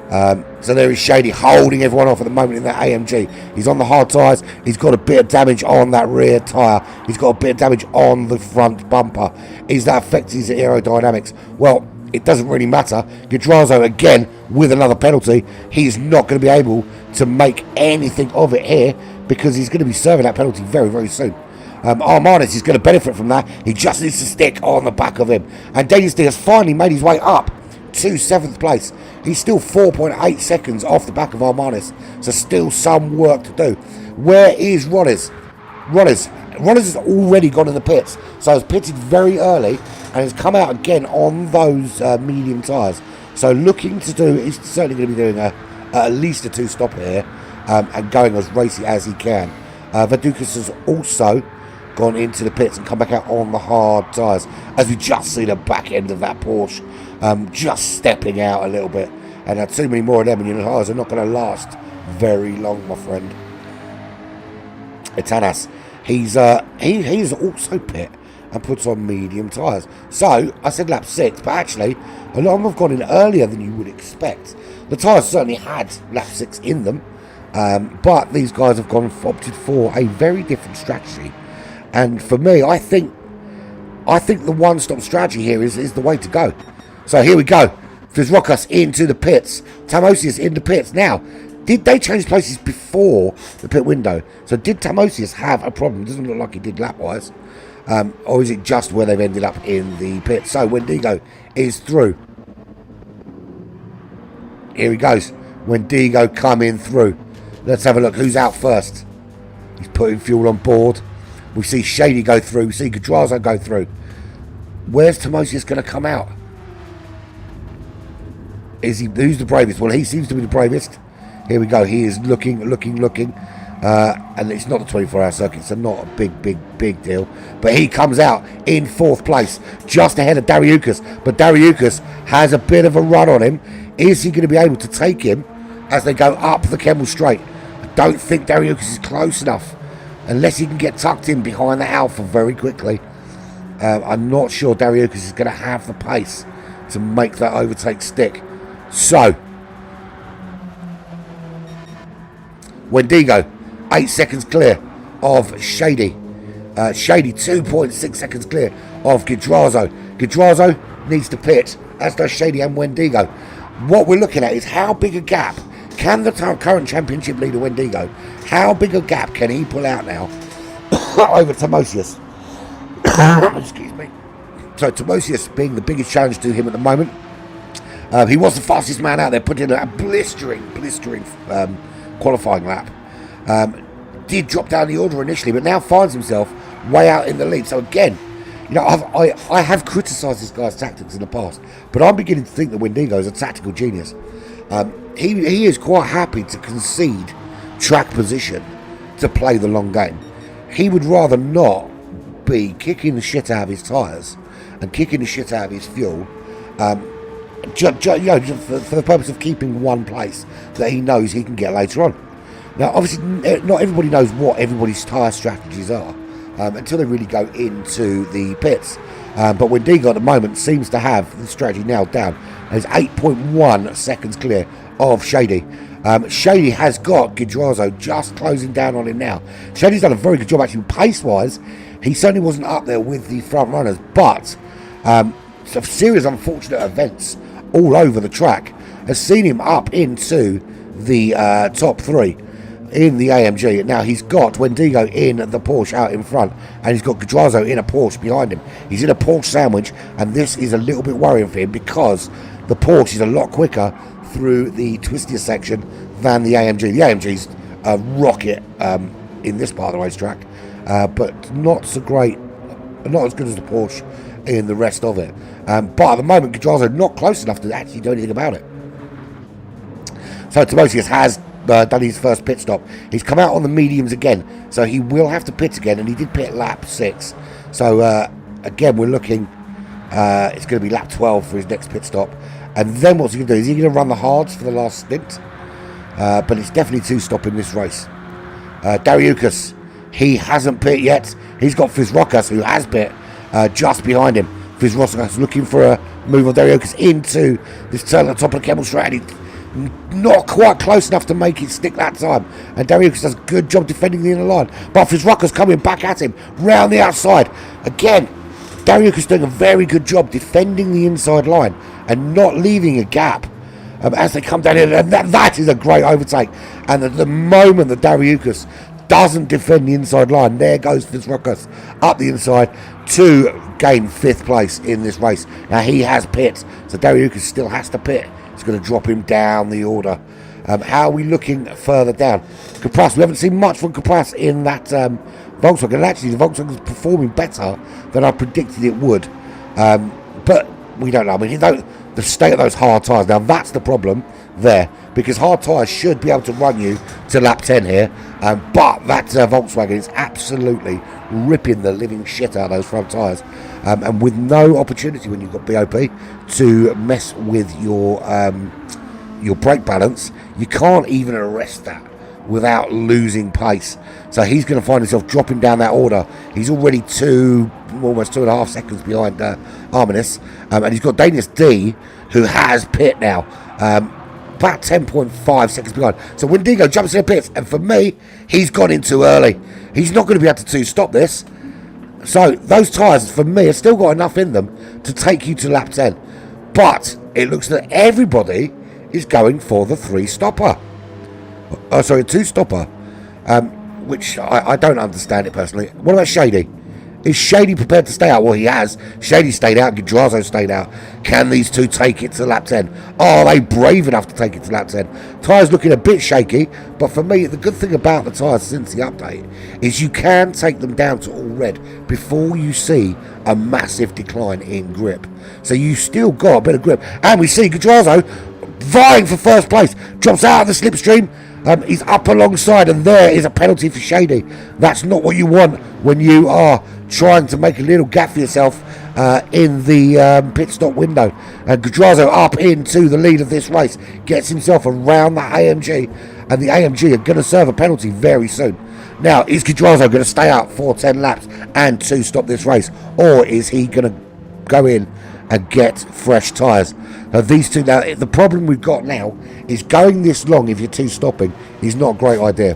A: So there is Shady holding everyone off at the moment in that AMG. He's on the hard tyres. He's got a bit of damage on that rear tyre. He's got a bit of damage on the front bumper. Is that affecting his aerodynamics? Well, it doesn't really matter. Gadrazo, again, with another penalty. He's not going to be able to make anything of it here, because he's going to be serving that penalty very, very soon. Armanis is going to benefit from that. He just needs to stick on the back of him. And Daniels has finally made his way up to 7th place. He's still 4.8 seconds off the back of Armanis. So still some work to do. Where is Rollins? Rollins has already gone in the pits. So he's pitted very early and has come out again on those medium tyres. So looking to do, he's certainly going to be doing at least a 2-stopper here and going as racy as he can. Vadukas has also gone into the pits and come back out on the hard tyres, as we just see the back end of that Porsche just stepping out a little bit. And too many more of them, and your tyres are not going to last very long, my friend. Etanas, he's also pit and puts on medium tyres. So I said lap 6, but actually a lot of them have gone in earlier than you would expect. The tyres certainly had lap 6 in them, but these guys have opted for a very different strategy. And for me, I think the one-stop strategy here is the way to go. So here we go. Fizrokas into the pits. Tamosius in the pits. Now, did they change places before the pit window? So did Tamosius have a problem? Doesn't look like he did lap-wise. Or is it just where they've ended up in the pit? So Wendigo is through. Here he goes. Wendigo coming through. Let's have a look. Who's out first? He's putting fuel on board. We see Shady go through. We see Gadrazo go through. Where's Timosius going to come out? Is he? Who's the bravest? Well, he seems to be the bravest. Here we go. He is looking. And it's not the 24-hour circuit, so not a big deal. But he comes out in 4th place, just ahead of Dariukas. But Dariukas has a bit of a run on him. Is he going to be able to take him as they go up the Kemmel Straight? I don't think Dariukas is close enough, unless he can get tucked in behind the Alpha very quickly. I'm not sure Dariukas is going to have the pace to make that overtake stick. So, Wendigo, 8 seconds clear of Shady. Shady, 2.6 seconds clear of Gadrazo. Gadrazo needs to pit, as does Shady and Wendigo. What we're looking at is how big a gap can the current championship leader Wendigo, how big a gap can he pull out now over Timosius? Excuse me. So Timosius being the biggest challenge to him at the moment. He was the fastest man out there, put in a blistering qualifying lap. Did drop down the order initially, but now finds himself way out in the lead. So again, you know, I have criticised this guy's tactics in the past, but I'm beginning to think that Wendigo is a tactical genius. He is quite happy to concede track position to play the long game. He would rather not be kicking the shit out of his tyres and kicking the shit out of his fuel, for the purpose of keeping one place that he knows he can get later on. Now, obviously, not everybody knows what everybody's tyre strategies are until they really go into the pits. But Wendigo at the moment seems to have the strategy nailed down. He's 8.1 seconds clear of Shady. Shady has got Gadrazo just closing down on him now. Shady's done a very good job actually pace-wise. He certainly wasn't up there with the front runners, but a series of unfortunate events all over the track has seen him up into the top 3 in the AMG. Now he's got Wendigo in the Porsche out in front, and he's got Gadrazo in a Porsche behind him. He's in a Porsche sandwich, and this is a little bit worrying for him because the Porsche is a lot quicker through the twistier section than the AMG. The AMG's a rocket in this part of the racetrack, but not so great, not as good as the Porsche in the rest of it. But at the moment, Gadrazo not close enough to actually do anything about it. So Timosius has done his first pit stop. He's come out on the mediums again, so he will have to pit again, and he did pit lap 6. So again, we're looking, it's going to be lap 12 for his next pit stop. And then what's he going to do? Is he going to run the hards for the last stint? But it's definitely 2-stop in this race. Dariukas, he hasn't pit yet. He's got Fizrokas, who has pit just behind him. Fizrokas looking for a move on Dariukas into this turn at the top of the Kemmel Straight. Not quite close enough to make it stick that time, and Dariukas does a good job defending the inner line, but Fizrokas coming back at him round the outside again. Dariukas doing a very good job defending the inside line and not leaving a gap as they come down in, and that is a great overtake. And at the moment that Dariukas doesn't defend the inside line, there goes Fizrokas up the inside to gain 5th place in this race. Now he has pit, so Dariukas still has to pit. It's going to drop him down the order. How are we looking further down? Capras, we haven't seen much from Capras in that Volkswagen. And actually, the Volkswagen is performing better than I predicted it would. But we don't know. I mean, the state of those hard tyres. Now, that's the problem there, because hard tyres should be able to run you to lap 10 here. But that Volkswagen is absolutely ripping the living shit out of those front tyres. And with no opportunity when you've got BOP to mess with your brake balance, you can't even arrest that without losing pace. So he's going to find himself dropping down that order. He's already almost 2.5 seconds behind Arminis, and he's got Danius D, who has pit now, about 10.5 seconds behind. So Wendigo jumps in the pits, and for me, he's gone in too early. He's not going to be able to 2-stop this. So those tyres, for me, have still got enough in them to take you to lap 10. But it looks that everybody is going for the 3-stopper. A 2-stopper. Which I don't understand it personally. What about Shady? Is Shady prepared to stay out? Well, he has. Shady stayed out. Gidrazo stayed out. Can these two take it to lap 10? Are they brave enough to take it to lap 10? Tyres looking a bit shaky, but for me, the good thing about the tyres since the update is you can take them down to all red before you see a massive decline in grip. So you still got a bit of grip. And we see Gidrazo vying for first place. Drops out of the slipstream. He's up alongside, and there is a penalty for Shady. That's not what you want when you are trying to make a little gap for yourself in the pit stop window. And Gidrazo up into the lead of this race, gets himself around the AMG, and the AMG are going to serve a penalty very soon. Now, is Gidrazo going to stay out for 10 laps and to stop this race, or is he going to go in and get fresh tyres? These two, now the problem we've got now is going this long if you're two stopping is not a great idea,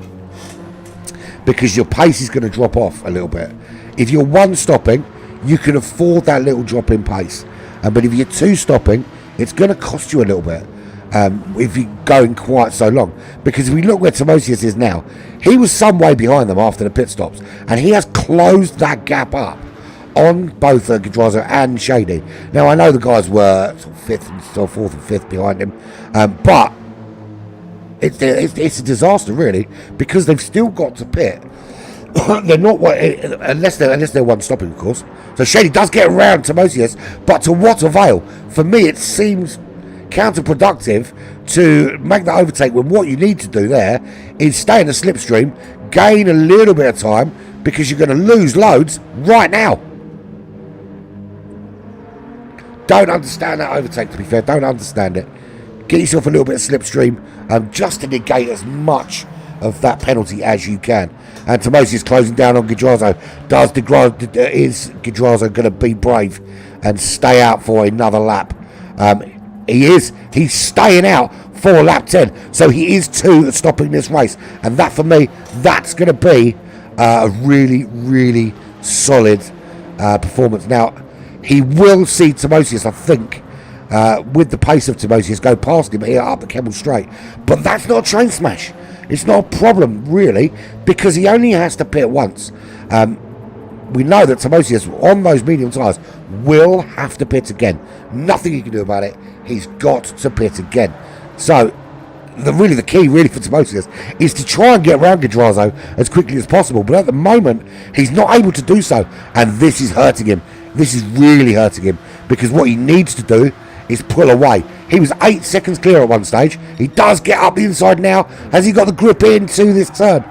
A: because your pace is going to drop off a little bit. If you're one stopping, you can afford that little drop in pace, but if you're two stopping, it's going to cost you a little bit if you're going quite so long. Because if we look where Timosius is now, he was some way behind them after the pit stops, and he has closed that gap up on both Gidrazo and Shady. Now, I know the guys were sort of fifth and still fourth and fifth behind him, but it's a disaster really, because they've still got to pit. They're not unless they're one stopping, of course. So Shady does get around Timosius, but to what avail? For me, it seems counterproductive to make that overtake when what you need to do there is stay in the slipstream, gain a little bit of time, because you're going to lose loads right now. Don't understand that overtake, to be fair. Don't understand it. Get yourself a little bit of slipstream just to negate as much of that penalty as you can. And Timosius closing down on Gidrazo. Is Gidrazo going to be brave and stay out for another lap? He is. He's staying out for lap 10. So he is two stopping this race. And that, for me, that's going to be a really, really solid performance. Now, he will see Timosius, I think, with the pace of Timosius, go past him here up the Kemmel Straight. But that's not a train smash. It's not a problem, really, because he only has to pit once. We know that Timosius, on those medium tyres, will have to pit again. Nothing he can do about it. He's got to pit again. So, the key for Timosius is to try and get around Gidrazo as quickly as possible. But at the moment, he's not able to do so. And this is hurting him. This is really hurting him, because what he needs to do is pull away. He was 8 seconds clear at one stage. He does get up the inside now. Has he got the grip into this turn?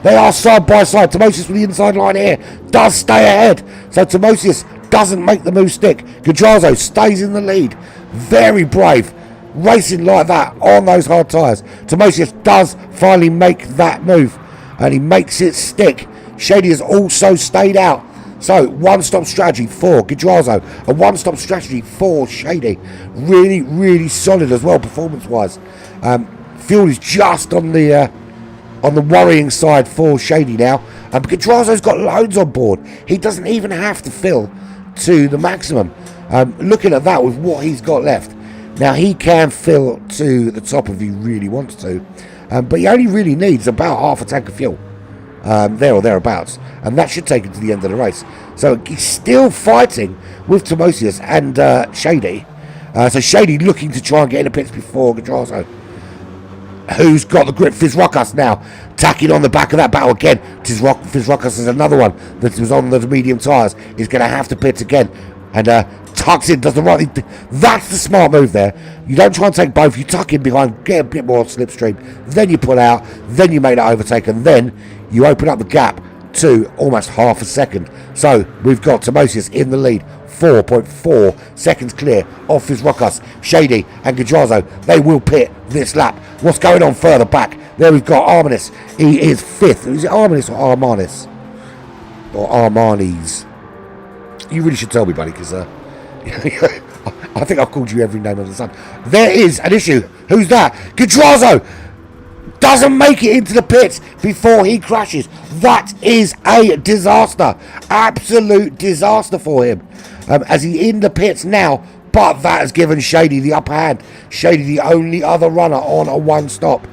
A: They are side by side. Timosius with the inside line here does stay ahead. So Timosius doesn't make the move stick. Gidrazo stays in the lead. Very brave. Racing like that on those hard tyres. Timosius does finally make that move, and he makes it stick. Shady has also stayed out. So, one-stop strategy for Gidrazo, a one-stop strategy for Shady. Really, really solid as well, performance-wise. Fuel is just on the worrying side for Shady now. Gidrazo's got loads on board. He doesn't even have to fill to the maximum. Looking at that with what he's got left. Now, he can fill to the top if he really wants to. But he only really needs about half a tank of fuel. There or thereabouts, and that should take him to the end of the race. So he's still fighting with Timosius and Shady. So Shady looking to try and get in the pits before Gidrazo, who's got the grip. Fizruckus now tacking on the back of that battle again. Fizruckus is another one that was on the medium tyres. He's going to have to pit again, and tucks in, does the right thing. That's the smart move there. You don't try and take both. You tuck in behind, get a bit more slipstream, then you pull out, then you make that overtake, and then you open up the gap to almost half a second. So we've got Timosius in the lead, 4.4 seconds clear of Fizruckus. Shady and Gidrazo, they will pit this lap. What's going on further back? There we've got Armanis. He is fifth. Is it Armanis or Armanis? Or Armanis? You really should tell me, buddy, because I think I've called you every name under the sun. There is an issue. Who's that? Gidrazo doesn't make it into the pits before he crashes. That is a disaster. Absolute disaster for him. As he in the pits now, but that has given Shady the upper hand. Shady the only other runner on a one stop.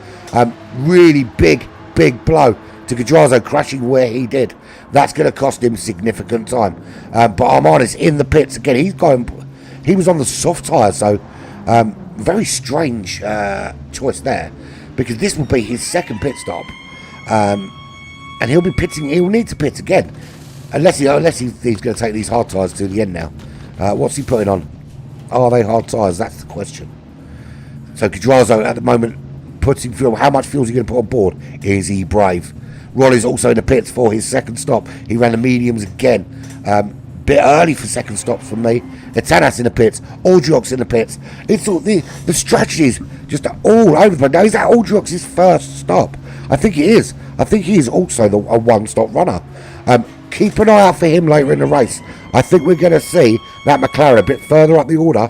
A: Really big blow to Gadrazo crashing where he did. That's going to cost him significant time. But Armanis in the pits again. He was on the soft tyre, so very strange choice there, because this will be his second pit stop, and he'll be pitting. He'll need to pit again, unless he's going to take these hard tyres to the end now. What's he putting on? Are they hard tyres? That's the question. So Gadrazo at the moment putting fuel. How much fuel is he going to put on board? Is he brave? Rolly's also in the pits for his second stop. He ran the mediums again. Bit early for second stops for me. Etanas in the pits. Aldriox in the pits. It's all the strategies just all over the place. Now, is that Aldriox's first stop? I think it is. I think he is also a one-stop runner. Keep an eye out for him later in the race. I think we're going to see that McLaren a bit further up the order,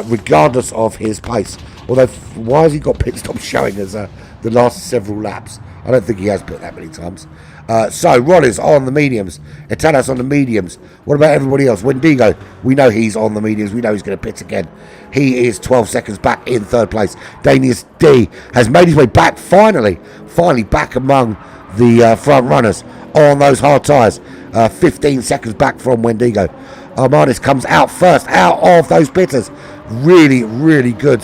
A: regardless of his pace. Although, why has he got pit stops showing as the last several laps? I don't think he has pit that many times. So, Rollies on the mediums. Etanas on the mediums. What about everybody else? Wendigo, we know he's on the mediums. We know he's going to pit again. He is 12 seconds back in third place. Danius D has made his way back, finally back among the front runners on those hard tyres. 15 seconds back from Wendigo. Armanis comes out first, out of those pitters. Really, really good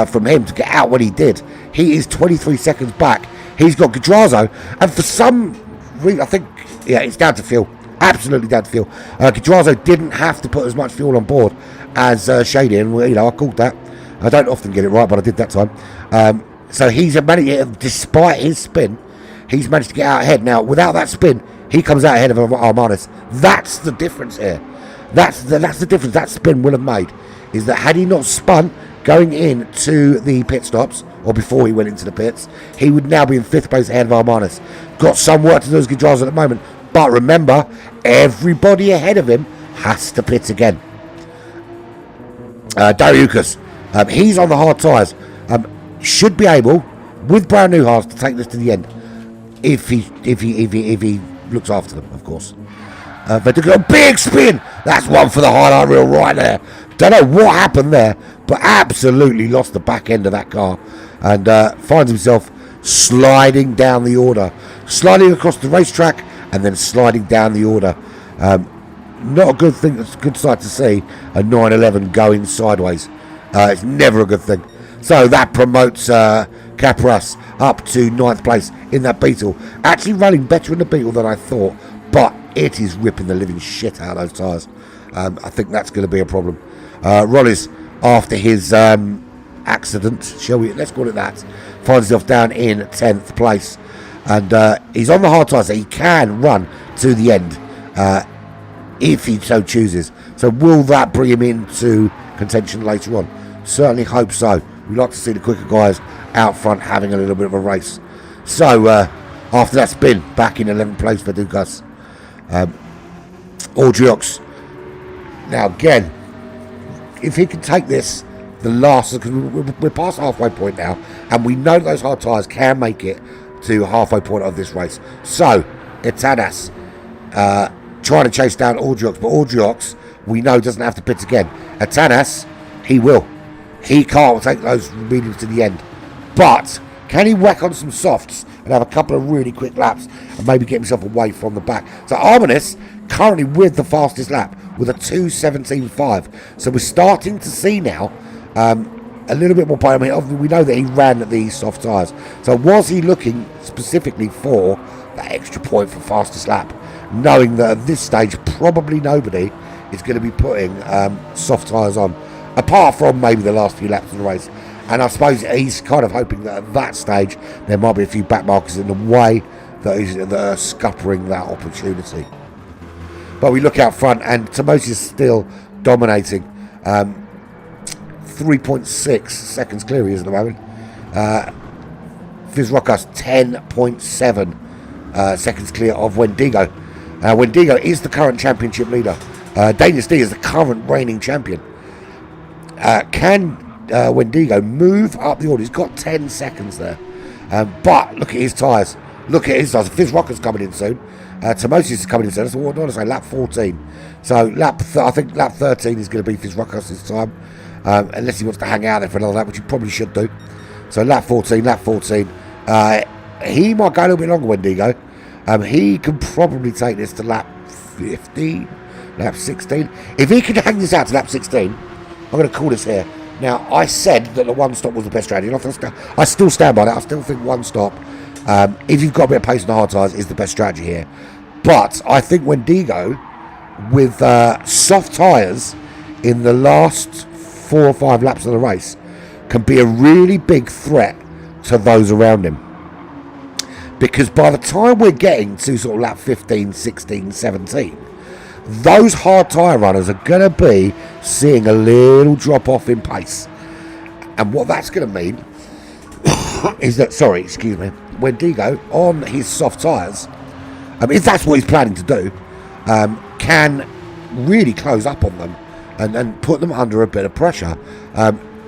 A: from him to get out when he did. He is 23 seconds back. He's got Gadrazo, and for some reason, I think, yeah, it's down to fuel. Absolutely down to fuel. Gadrazo didn't have to put as much fuel on board as Shady, and I called that. I don't often get it right, but I did that time. So he's managed, despite his spin, he's managed to get out ahead. Now, without that spin, he comes out ahead of Armanis. That's the difference here. That's the difference that spin will have made. Is that had he not spun going into the pit stops, or before he went into the pits, he would now be in 5th place ahead of Armanis. Got some work to do as Gadrazo at the moment, but remember, everybody ahead of him has to pit again. Dariukas, he's on the hard tyres. Should be able, with Brown Newhouse, to take this to the end, if he looks after them, of course. But a big spin. That's one for the highlight reel right there. Don't know what happened there, but absolutely lost the back end of that car, and finds himself sliding down the order, sliding across the racetrack, and then sliding down the order. Not a good thing. It's a good sight to see a 911 going sideways. It's never a good thing. So that promotes Capras up to 9th place in that Beetle. Actually running better in the Beetle than I thought, but it is ripping the living shit out of those tyres. I think that's going to be a problem. Rollis, after his accident, let's call it that, finds himself down in 10th place. And he's on the hard tyres, so he can run to the end if he so chooses. So will that bring him into contention later on? Certainly hope so. We like to see the quicker guys out front having a little bit of a race. So after that spin, back in 11th place for Dukas. Aldriox. Now again, if he can take this, the last, because we're past the halfway point now, and we know those hard tyres can make it to the halfway point of this race. So Etanas trying to chase down Aldriox, but Aldriox, we know, doesn't have to pit again. Etanas, he will. He can't take those mediums to the end. But can he whack on some softs and have a couple of really quick laps and maybe get himself away from the back? So Armanis currently with the fastest lap with a 2:17.5. So we're starting to see now a little bit more. I mean, obviously we know that he ran these soft tyres. So was he looking specifically for that extra point for fastest lap, knowing that at this stage probably nobody is going to be putting soft tyres on, apart from maybe the last few laps of the race. And I suppose he's kind of hoping that at that stage there might be a few back markers in the way that are scuppering that opportunity. But we look out front, and Tomosi's is still dominating. 3.6 seconds clear he is at the moment. Fizrokas 10.7 seconds clear of Wendigo. Wendigo is the current championship leader. Danius D is the current reigning champion. Can Wendigo move up the order? He's got 10 seconds there. But look at his tyres. Look at his tyres. Fizrokas coming in soon. Tomosi's is coming in soon. That's what I want to say. Lap 14. So I think lap 13 is going to be Fizrokas this time. Unless he wants to hang out there for another lap, which he probably should do. So lap 14. he might go a little bit longer, Wendigo. He can probably take this to lap 15, lap 16. If he can hang this out to lap 16, I'm going to call this here. Now, I said that the one stop was the best strategy. I still stand by that. I still think one stop, if you've got a bit of pace on the hard tyres, is the best strategy here. But I think Wendigo, with soft tyres in the last 4 or 5 laps of the race, can be a really big threat to those around him. Because by the time we're getting to sort of lap 15, 16, 17, those hard tyre runners are going to be seeing a little drop off in pace. And what that's going to mean is that, Wendigo, on his soft tyres, if that's what he's planning to do, can really close up on them and put them under a bit of pressure.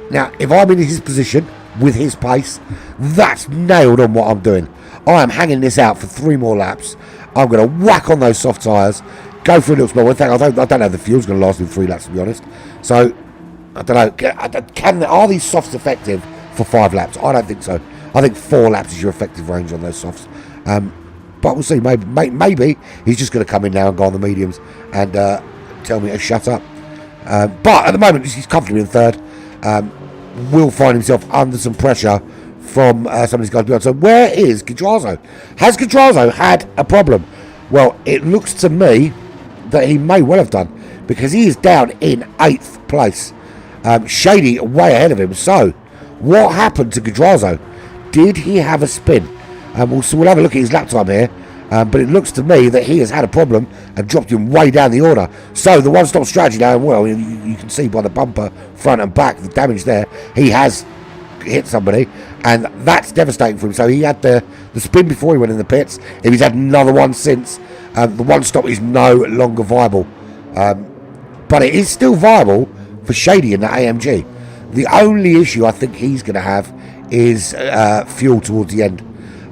A: Now, if I'm in his position with his pace, that's nailed on what I'm doing. I am hanging this out for 3 more laps. I'm going to whack on those soft tyres, go for a little small. In fact, I don't know if the fuel's going to last in 3 laps, to be honest. So, I don't know. Are these softs effective for 5 laps? I don't think so. I think 4 laps is your effective range on those softs. But we'll see. Maybe he's just going to come in now and go on the mediums and tell me to shut up. But at the moment, he's comfortably in 3rd. Will find himself under some pressure from some of these guys beyond. So where is Gidrazo? Has Gidrazo had a problem? Well, it looks to me that he may well have done, because he is down in 8th place. Shady way ahead of him. So what happened to Gidrazo? Did he have a spin? We'll have a look at his lap time here. But it looks to me that he has had a problem and dropped him way down the order. So the one-stop strategy now, well, you can see by the bumper front and back, the damage there. He has hit somebody, and that's devastating for him. So he had the spin before he went in the pits. If he's had another one since, the one-stop is no longer viable. But it is still viable for Shady in that AMG. The only issue I think he's going to have is fuel towards the end.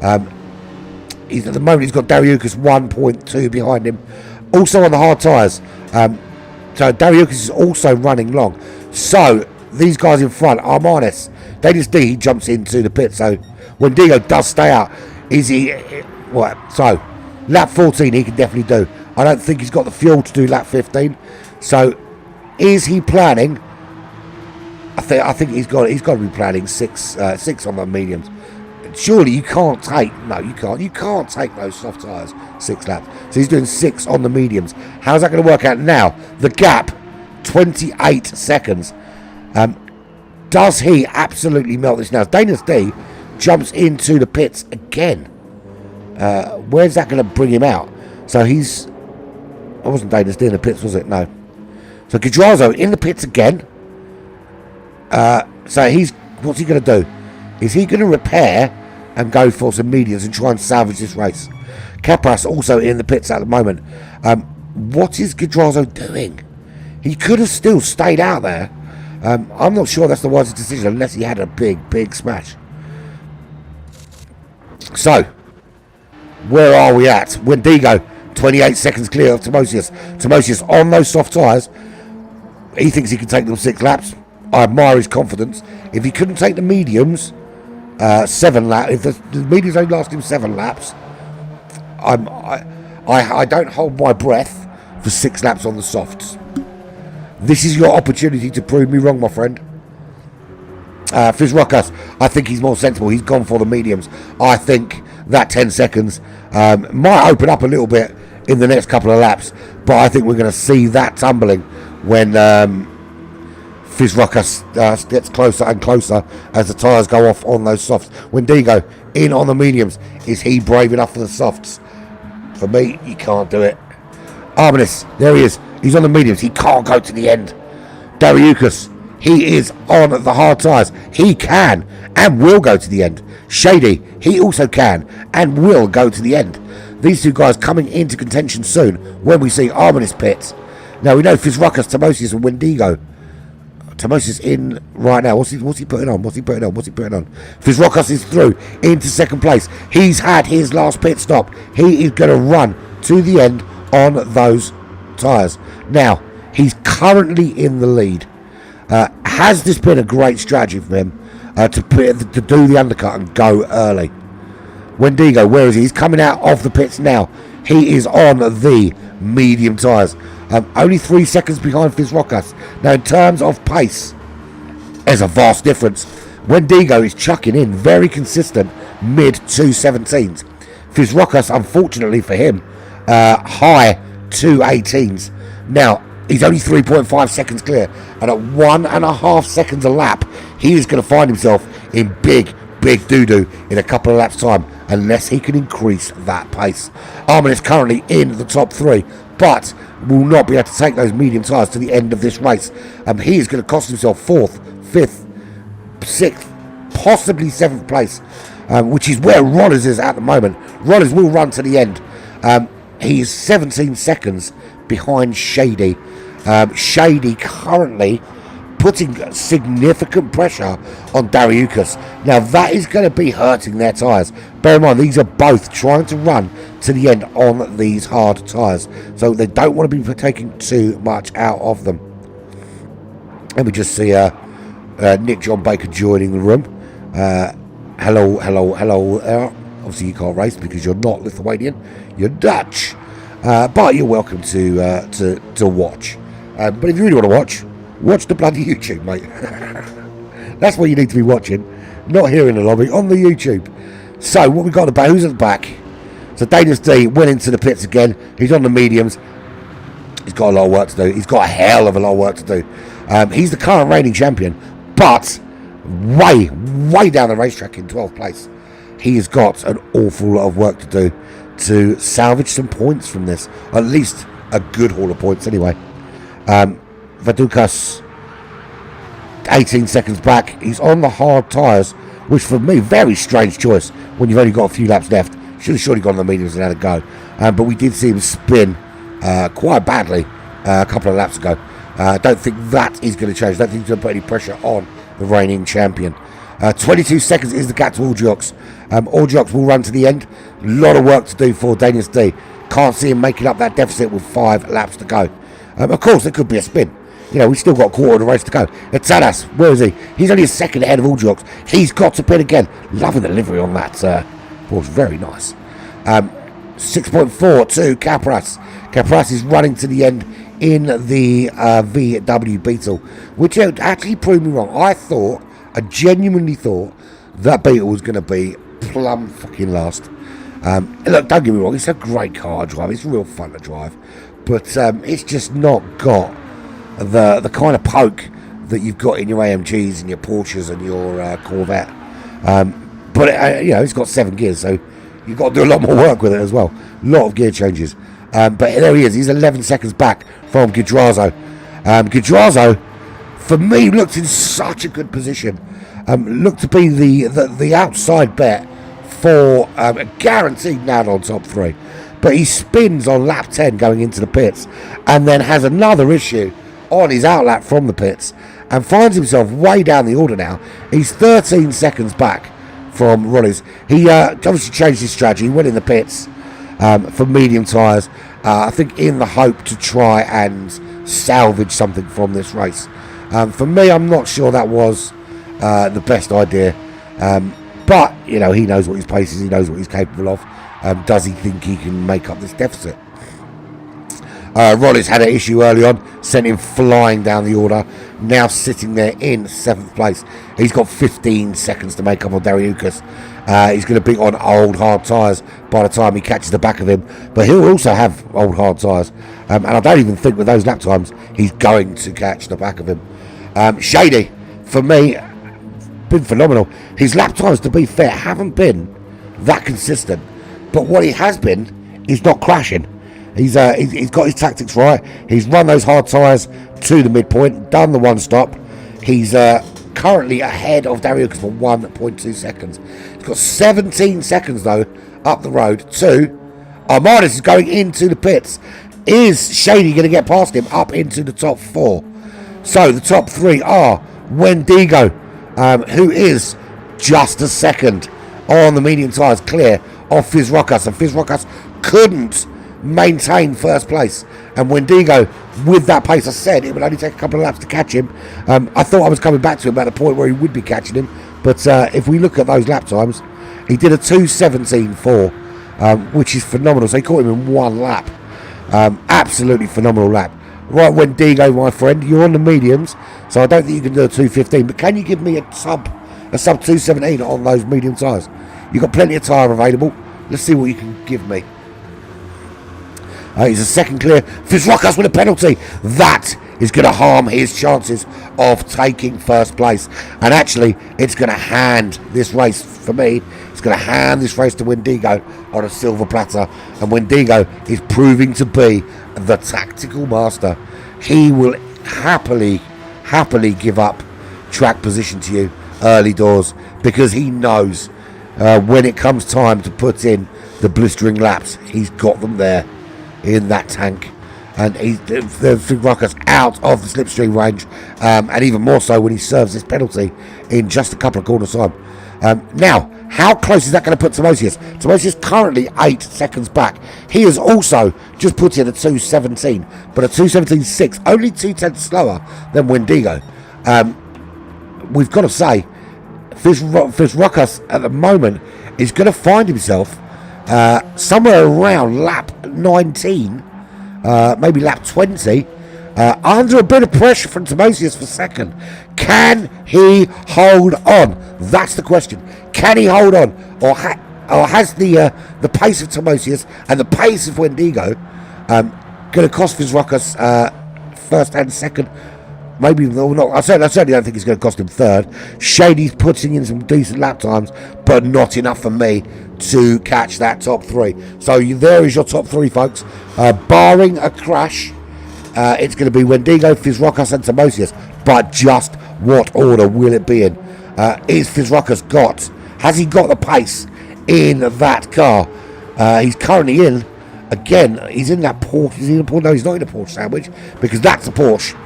A: At the moment, he's got Dariukas 1.2 behind him. Also on the hard tyres. So Dariukas is also running long. So these guys in front, Armanis, he jumps into the pit. So Wendigo does stay out. Is he? What? So lap 14 he can definitely do. I don't think he's got the fuel to do lap 15. So is he planning? I think he's got to be planning 6 on the mediums. Surely you can't take those soft tyres 6 laps. So he's doing 6 on the mediums. How's that going to work out now? The gap, 28 seconds. Does he absolutely melt this now? Daniel D jumps into the pits again. Where's that going to bring him out? So he's... I wasn't Daniel D in the pits, was it? No. So Gidrazo in the pits again. So what's he going to do? Is he going to repair and go for some mediums and try and salvage this race? Capras also in the pits at the moment. What is Gidrazo doing? He could have still stayed out there. I'm not sure that's the wisest decision unless he had a big smash. So, where are we at? Wendigo, 28 seconds clear of Timosius. Timosius on those soft tyres. He thinks he can take them 6 laps. I admire his confidence. If he couldn't take the mediums, 7 laps. If the mediums only last him 7 laps, I don't hold my breath for 6 laps on the softs. This is your opportunity to prove me wrong, my friend. Fizrokas, I think he's more sensible. He's gone for the mediums. I think that 10 seconds might open up a little bit in the next couple of laps, but I think we're going to see that tumbling when Fizrokas gets closer and closer as the tyres go off on those softs. Wendigo in on the mediums. Is he brave enough for the softs? For me, he can't do it. Armanis, there he is. He's on the mediums. He can't go to the end. Dariukas, he is on the hard tyres. He can and will go to the end. Shady, he also can and will go to the end. These 2 guys coming into contention soon when we see Armanis pits. Now we know Fizrokas, Timosius and Wendigo. Timosius in right now. What's he putting on? Fizrokas is through into 2nd place. He's had his last pit stop. He is going to run to the end on those tyres. Now, he's currently in the lead. Has this been a great strategy for him to do the undercut and go early? Wendigo, where is he? He's coming out of the pits now. He is on the medium tyres. Only 3 seconds behind Fizrokas. Now, in terms of pace, there's a vast difference. Wendigo is chucking in very consistent mid 217s. Fizrokas, unfortunately for him, high 218s. Now, he's only 3.5 seconds clear, and at 1.5 seconds a lap, he is going to find himself in big doo-doo in a couple of laps' time, unless he can increase that pace. Armin is currently in the top 3, but will not be able to take those medium tyres to the end of this race. He is going to cost himself 4th, 5th, 6th, possibly 7th place, which is where Rollers is at the moment. Rollers will run to the end. He is 17 seconds behind Shady. Shady currently putting significant pressure on Dariukas. Now that is going to be hurting their tyres. Bear in mind, these are both trying to run to the end on these hard tyres, so they don't want to be taking too much out of them. Let me just see Nick John Baker joining the room. Hello. Obviously you can't race because you're not Lithuanian, you're Dutch, but you're welcome to watch. But if you really want to watch the bloody YouTube, mate. That's what you need to be watching, not here in the lobby, on the YouTube. So what we got about, who's at the back? So Danius D went into the pits again. He's on the mediums. He's got a lot of work to do. He's got a hell of a lot of work to do. He's the current reigning champion, but way down the racetrack in 12th place. He has got an awful lot of work to do to salvage some points from this, at least a good haul of points anyway. Vadukas 18 seconds back. He's on the hard tyres, which for me, very strange choice when you've only got a few laps left. Should have surely gone on the mediums and had a go, but we did see him spin quite badly a couple of laps ago. I don't think that is going to change. I don't think he's going to put any pressure on the reigning champion. 22 seconds is the gap to Aldriox. Aldriox will run to the end. A lot of work to do for Danius D. Can't see him making up that deficit with 5 laps to go. Of course, there could be a spin. You know, we've still got a quarter of the race to go. Etsadas, where is he? He's only a second ahead of Aldriox. He's got to pin again. Loving the livery on that. Was very nice. 6.4 to Capras. Capras is running to the end in the VW Beetle, which actually proved me wrong. I genuinely thought that Beetle was going to be plumb fucking last. Look, don't get me wrong, it's a great car to drive. It's real fun to drive, but it's just not got the kind of poke that you've got in your AMGs and your Porsches and your Corvette. But you know, it's got 7 gears, so you've got to do a lot more work with it as well. A lot of gear changes. But there he is. He's 11 seconds back from Gidrazo. Gidrazo, for me, looked in such a good position. Looked to be the outside bet for a guaranteed nab on top 3. But he spins on lap 10 going into the pits, and then has another issue on his outlap from the pits, and finds himself way down the order now. He's 13 seconds back from Rollins. He obviously changed his strategy. He went in the pits for medium tyres, I think in the hope to try and salvage something from this race. For me, I'm not sure that was the best idea, but you know, he knows what his pace is, he knows what he's capable of. Does he think he can make up this deficit? Rollins had an issue early on, sent him flying down the order, now sitting there in 7th place. He's got 15 seconds to make up on Dariukas. He's going to be on old hard tyres by the time he catches the back of him, but he'll also have old hard tyres, and I don't even think with those lap times he's going to catch the back of him. Shady, for me, been phenomenal. His lap times, to be fair, haven't been that consistent, but what he has been is not crashing. He's got his tactics right. He's run those hard tyres to the midpoint, done the one stop. He's currently ahead of Dariukas for 1.2 seconds. He's got 17 seconds though up the road to Armandus is going into the pits. Is Shady going to get past him up into the top 4? So the top 3 are Wendigo, who is just a second on the medium tyres clear of Fizrokas, and Fizrokas couldn't maintain first place, and Wendigo with that pace, I said it would only take a couple of laps to catch him. I thought I was coming back to him at the point where he would be catching him, but if we look at those lap times, He did a 2:17.4, which is phenomenal. So he caught him in 1 lap. Absolutely phenomenal lap. Right, Wendigo, my friend, you're on the mediums, so I don't think you can do a 2:15. But can you give me a sub 2:17 on those medium tyres? You've got plenty of tyre available. Let's see what you can give me. He's a second clear. Fitzrockers with a penalty. That is going to harm his chances of taking first place. And actually, it's going to hand this race, for me, it's going to hand this race to Wendigo on a silver platter. And Wendigo is proving to be the tactical master. He will happily give up track position to you early doors, because he knows when it comes time to put in the blistering laps, he's got them there in that tank. And the Fitzrockers out of the slipstream range, and even more so when he serves this penalty in just a couple of corners time. Now, how close is that going to put Timosius? Timosius currently 8 seconds back. He has also just put in a 2:17, but a 2:17.6, only 2/10 slower than Wendigo. We've got to say, Fitzrockers at the moment is going to find himself somewhere around lap 19, maybe lap 20, under a bit of pressure from Timosius for second. Can he hold on? That's the question. Can he hold on, or has the pace of Timosius and the pace of Wendigo going to cost Fitzrockers first and second? Maybe not. I certainly don't think it's going to cost him third. Shady's putting in some decent lap times, but not enough for me to catch that top 3. So there is your top 3, folks. Barring a crash, it's going to be Wendigo, Fitzrockers and Timosius. But just what order will it be in? Has he got the pace in that car? He's currently in, again, he's in that Porsche. Is he in a Porsche? No, he's not in a Porsche sandwich, because that's a Porsche.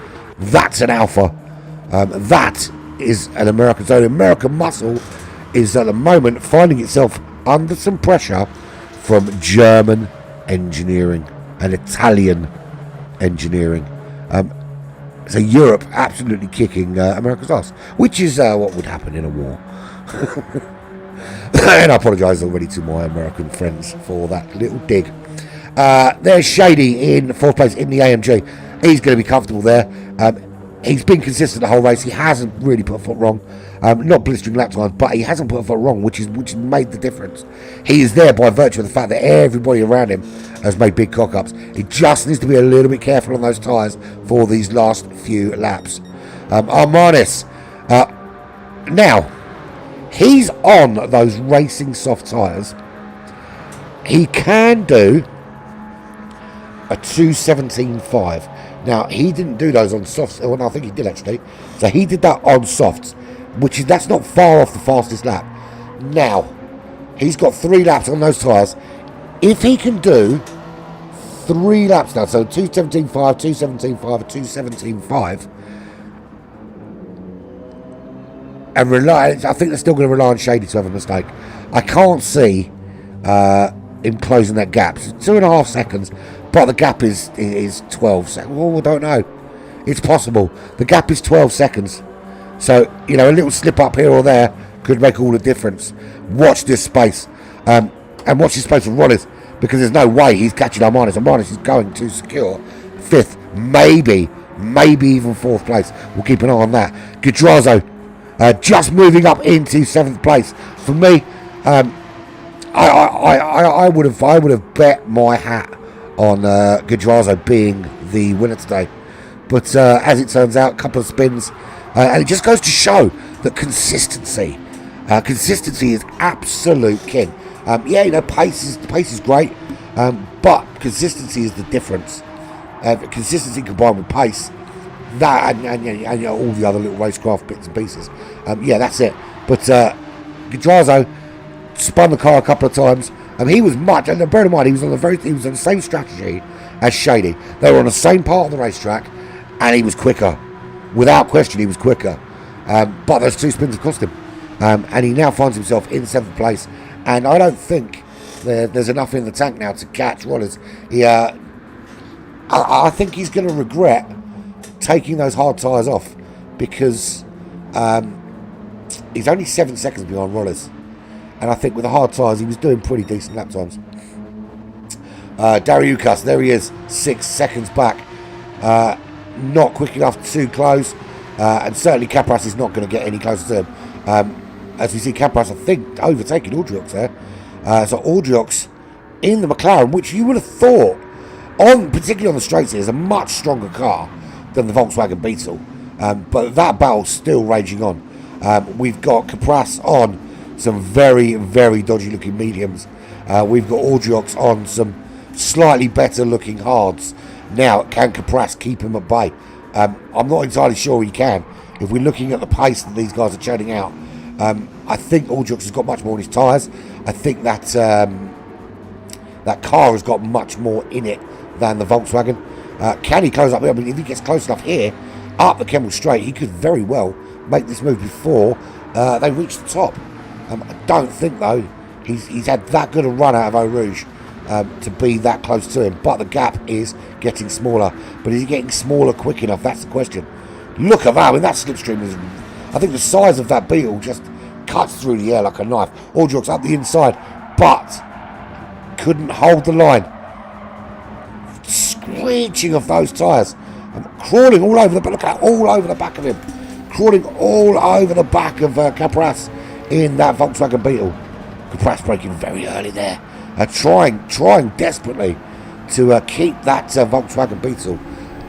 A: That's an Alpha. That is an American. So the American muscle is at the moment finding itself under some pressure from German engineering and Italian engineering. So Europe absolutely kicking America's ass, which is what would happen in a war. And I apologise already to my American friends for that little dig. There's Shady in 4th place in the AMG. He's going to be comfortable there. He's been consistent the whole race. He hasn't really put a foot wrong. Not blistering lap times, but he hasn't put a foot wrong, which made the difference. He is there by virtue of the fact that everybody around him has made big cock-ups. He just needs to be a little bit careful on those tyres for these last few laps. Armanis. Now, he's on those racing soft tyres. He can do a 2:17.5. Now, he didn't do those on softs. Well, no, I think he did actually. So he did that on softs, that's not far off the fastest lap. Now, he's got 3 laps on those tyres. If he can do 3 laps now, so 2:17.5, 2:17.5, 2:17.5, and rely, I think they're still going to rely on Shady to have a mistake. I can't see him closing that gap. So 2.5 seconds. But the gap is 12 seconds. Well, I don't know. It's possible. The gap is 12 seconds. So, a little slip up here or there could make all the difference. Watch this space. And watch this space for Rollins, because there's no way he's catching Armanis. Armanis is going to secure 5th, maybe even 4th place. We'll keep an eye on that. Guidrazzo just moving up into 7th place. For me, I would have bet my hat on Guidrazzo being the winner today, but as it turns out, a couple of spins, and it just goes to show that consistency is absolute king. Pace is great, but consistency is the difference. Consistency combined with pace, that and all the other little racecraft bits and pieces. That's it. But Guidrazzo spun the car a couple of times. He was much, and bear in mind, he was on the same strategy as Shady. They were on the same part of the racetrack, and he was quicker. Without question, he was quicker. But those 2 spins have cost him. And he now finds himself in 7th place. And I don't think there's enough in the tank now to catch Rollins. I think he's going to regret taking those hard tyres off, because he's only 7 seconds behind Rollins. and I think with the hard tyres he was doing pretty decent lap times. Dariukas, there he is, 6 seconds back. Not quick enough to close, and certainly Capras is not going to get any closer to him. As we see Capras, I think, overtaking Audriox there. So Audriox in the McLaren, which you would have thought, particularly on the straights here, is a much stronger car than the Volkswagen Beetle. But that battle's still raging on. We've got Capras on some very, very dodgy looking mediums. We've got Audriox on some slightly better looking hards. Now, can Capras keep him at bay? I'm not entirely sure he can. If we're looking at the pace that these guys are churning out, I think Audriox has got much more in his tyres. I think that that car has got much more in it than the Volkswagen. Can he close up here? I mean, if he gets close enough here, up the Kemmel Straight, he could very well make this move before they reach the top. I don't think, though, he's had that good a run out of Eau Rouge to be that close to him. But the gap is getting smaller. But is he getting smaller quick enough? That's the question. Look at that. I mean, that slipstream is... I think the size of that Beetle just cuts through the air like a knife. Audriox up the inside, but couldn't hold the line. Screeching of those tyres. Crawling all over the... Look at all over the back of him. Crawling all over the back of Capras in that Volkswagen Beetle. Capras braking very early there. Trying desperately to keep that Volkswagen Beetle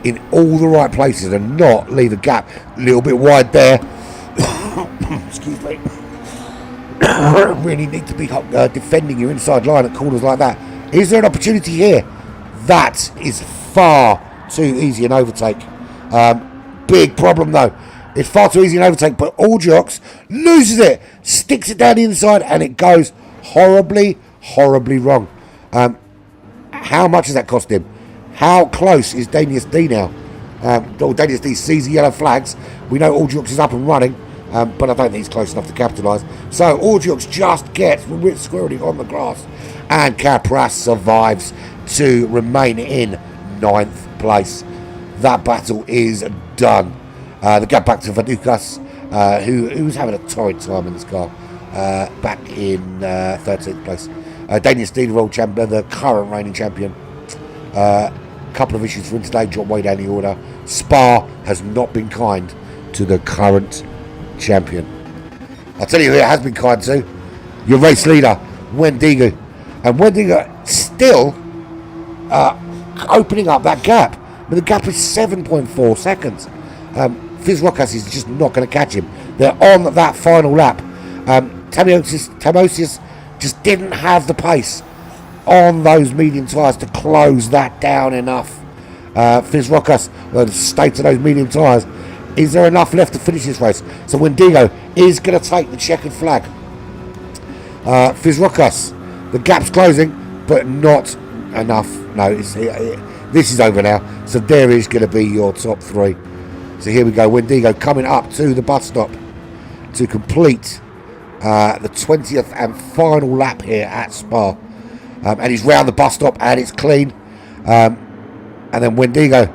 A: in all the right places and not leave a gap. A little bit wide there. Excuse me. Really need to be defending your inside line at corners like that. Is there an opportunity here? That is far too easy an overtake. Big problem though. It's far too easy an overtake, but Audriox loses it, sticks it down the inside, and it goes horribly wrong. How much has that cost him? How close is Danius D now? Danius D sees the yellow flags. We know Audriox is up and running, but I don't think he's close enough to capitalise. So Audriox just gets squirrely on the grass, and Capras survives to remain in 9th place. That battle is done. The gap back to Vadukas, who was having a torrid time in this car, back in 13th place. Danius D, the world champion, the current reigning champion. Couple of issues for him today, dropped way down the order. Spa has not been kind to the current champion. I'll tell you who it has been kind to. Your race leader, Wendigo. And Wendigo still opening up that gap. But the gap is 7.4 seconds. Fizz Rockas is just not going to catch him. They're on that final lap. Tamosius just didn't have the pace on those medium tyres to close that down enough. Fizz Rockas, the state of those medium tyres, is there enough left to finish this race? So Wendigo is going to take the checkered flag. Fizz Rockas, the gap's closing, but not enough. No, this is over now. So there is going to be your top 3. So here we go, Wendigo coming up to the bus stop to complete the 20th and final lap here at Spa. And he's round the bus stop and it's clean. And then Wendigo,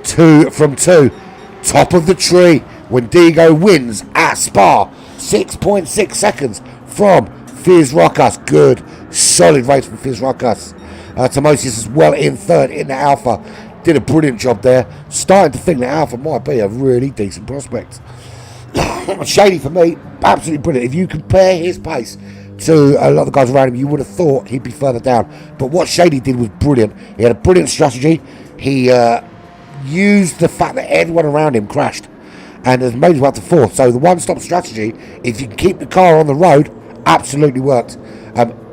A: 2 from 2. Top of the tree. Wendigo wins at Spa. 6.6 seconds from Fizz Rockas. Good, solid race from Fizz Rockas. Tamosius is well in 3rd in the Alpha. Did a brilliant job there. Starting to think that Alpha might be a really decent prospect. Shady for me, absolutely brilliant. If you compare his pace to a lot of the guys around him, you would have thought he'd be further down. But what Shady did was brilliant. He had a brilliant strategy. He used the fact that everyone around him crashed and has made his way up to 4th. So the one-stop strategy, if you can keep the car on the road, absolutely worked.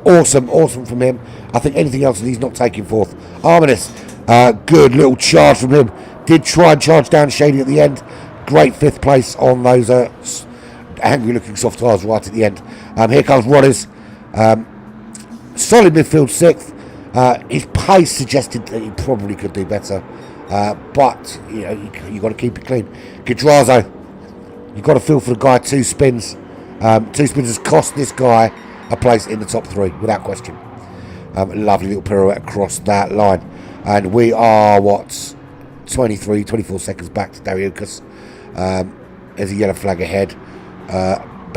A: Awesome from him. I think anything else that he's not taking 4th. Arminis, good little charge from him. Did try and charge down Shady at the end. Great 5th place on those angry-looking soft tyres right at the end. Here comes Rodders. Solid midfield 6th. His pace suggested that he probably could do better. But, you know, you've got to keep it clean. Gidrazo, you've got to feel for the guy. 2 spins. 2 spins has cost this guy a place in the top 3, without question. Lovely little pirouette across that line. And we are, 24 seconds back to Dariukas. There's a yellow flag ahead.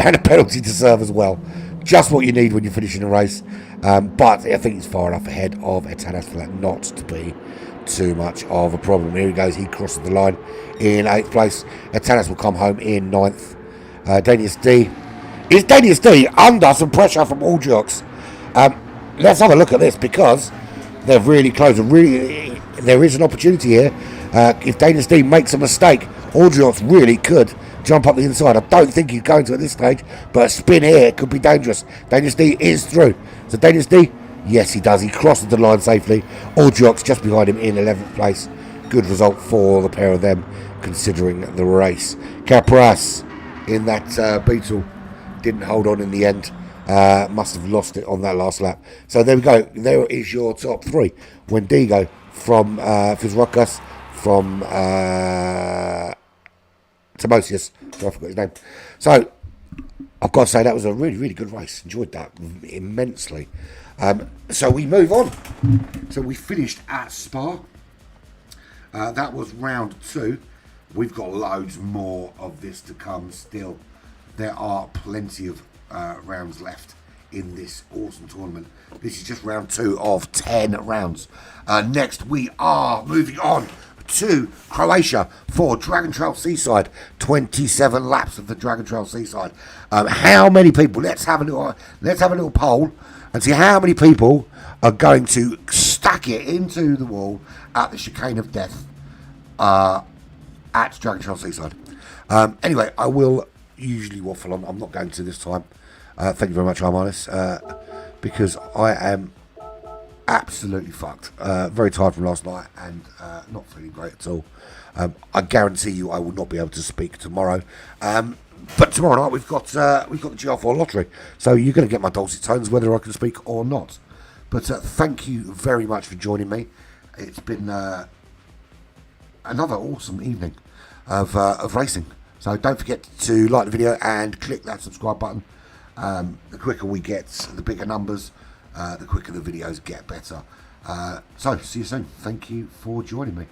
A: and a penalty to serve as well. Just what you need when you're finishing a race. But I think he's far enough ahead of Etanas for that not to be too much of a problem. Here he goes. He crosses the line in 8th place. Etanas will come home in 9th. Danius D. Is Danius D under some pressure from Aldriox? Let's have a look at this, because they're really close. There is an opportunity here. If Danius D makes a mistake, Aldriox really could jump up the inside. I don't think he's going to at this stage, but a spin here could be dangerous. Danius D is through. So Danius D, yes, he does. He crosses the line safely. Aldriox just behind him in 11th place. Good result for the pair of them, considering the race. Capras in that Beetle didn't hold on in the end. Must have lost it on that last lap. So there we go. There is your top 3. Wendigo from Fizrokas, from Timosius. So I forgot his name. So I've got to say that was a really, really good race. Enjoyed that immensely. So we move on. So we finished at Spa. That was round 2. We've got loads more of this to come still. There are plenty of rounds left in this awesome tournament. This is just round 2 of 10 rounds. Next we are moving on to Croatia for Dragon Trail Seaside. 27 laps of the Dragon Trail Seaside. How many people? Let's have a little poll and see how many people are going to stack it into the wall at the Chicane of Death at Dragon Trail Seaside. Anyway, I will usually waffle on. I'm not going to this time. Thank you very much, Armanis, because I am absolutely fucked. Very tired from last night and not feeling great at all. I guarantee you I will not be able to speak tomorrow. But tomorrow night we've got the GR4 lottery, so you're going to get my dulcet tones whether I can speak or not. But thank you very much for joining me. It's been another awesome evening of racing. So don't forget to like the video and click that subscribe button. The quicker we get, the bigger numbers, the quicker the videos get better. So see you soon. Thank you for joining me.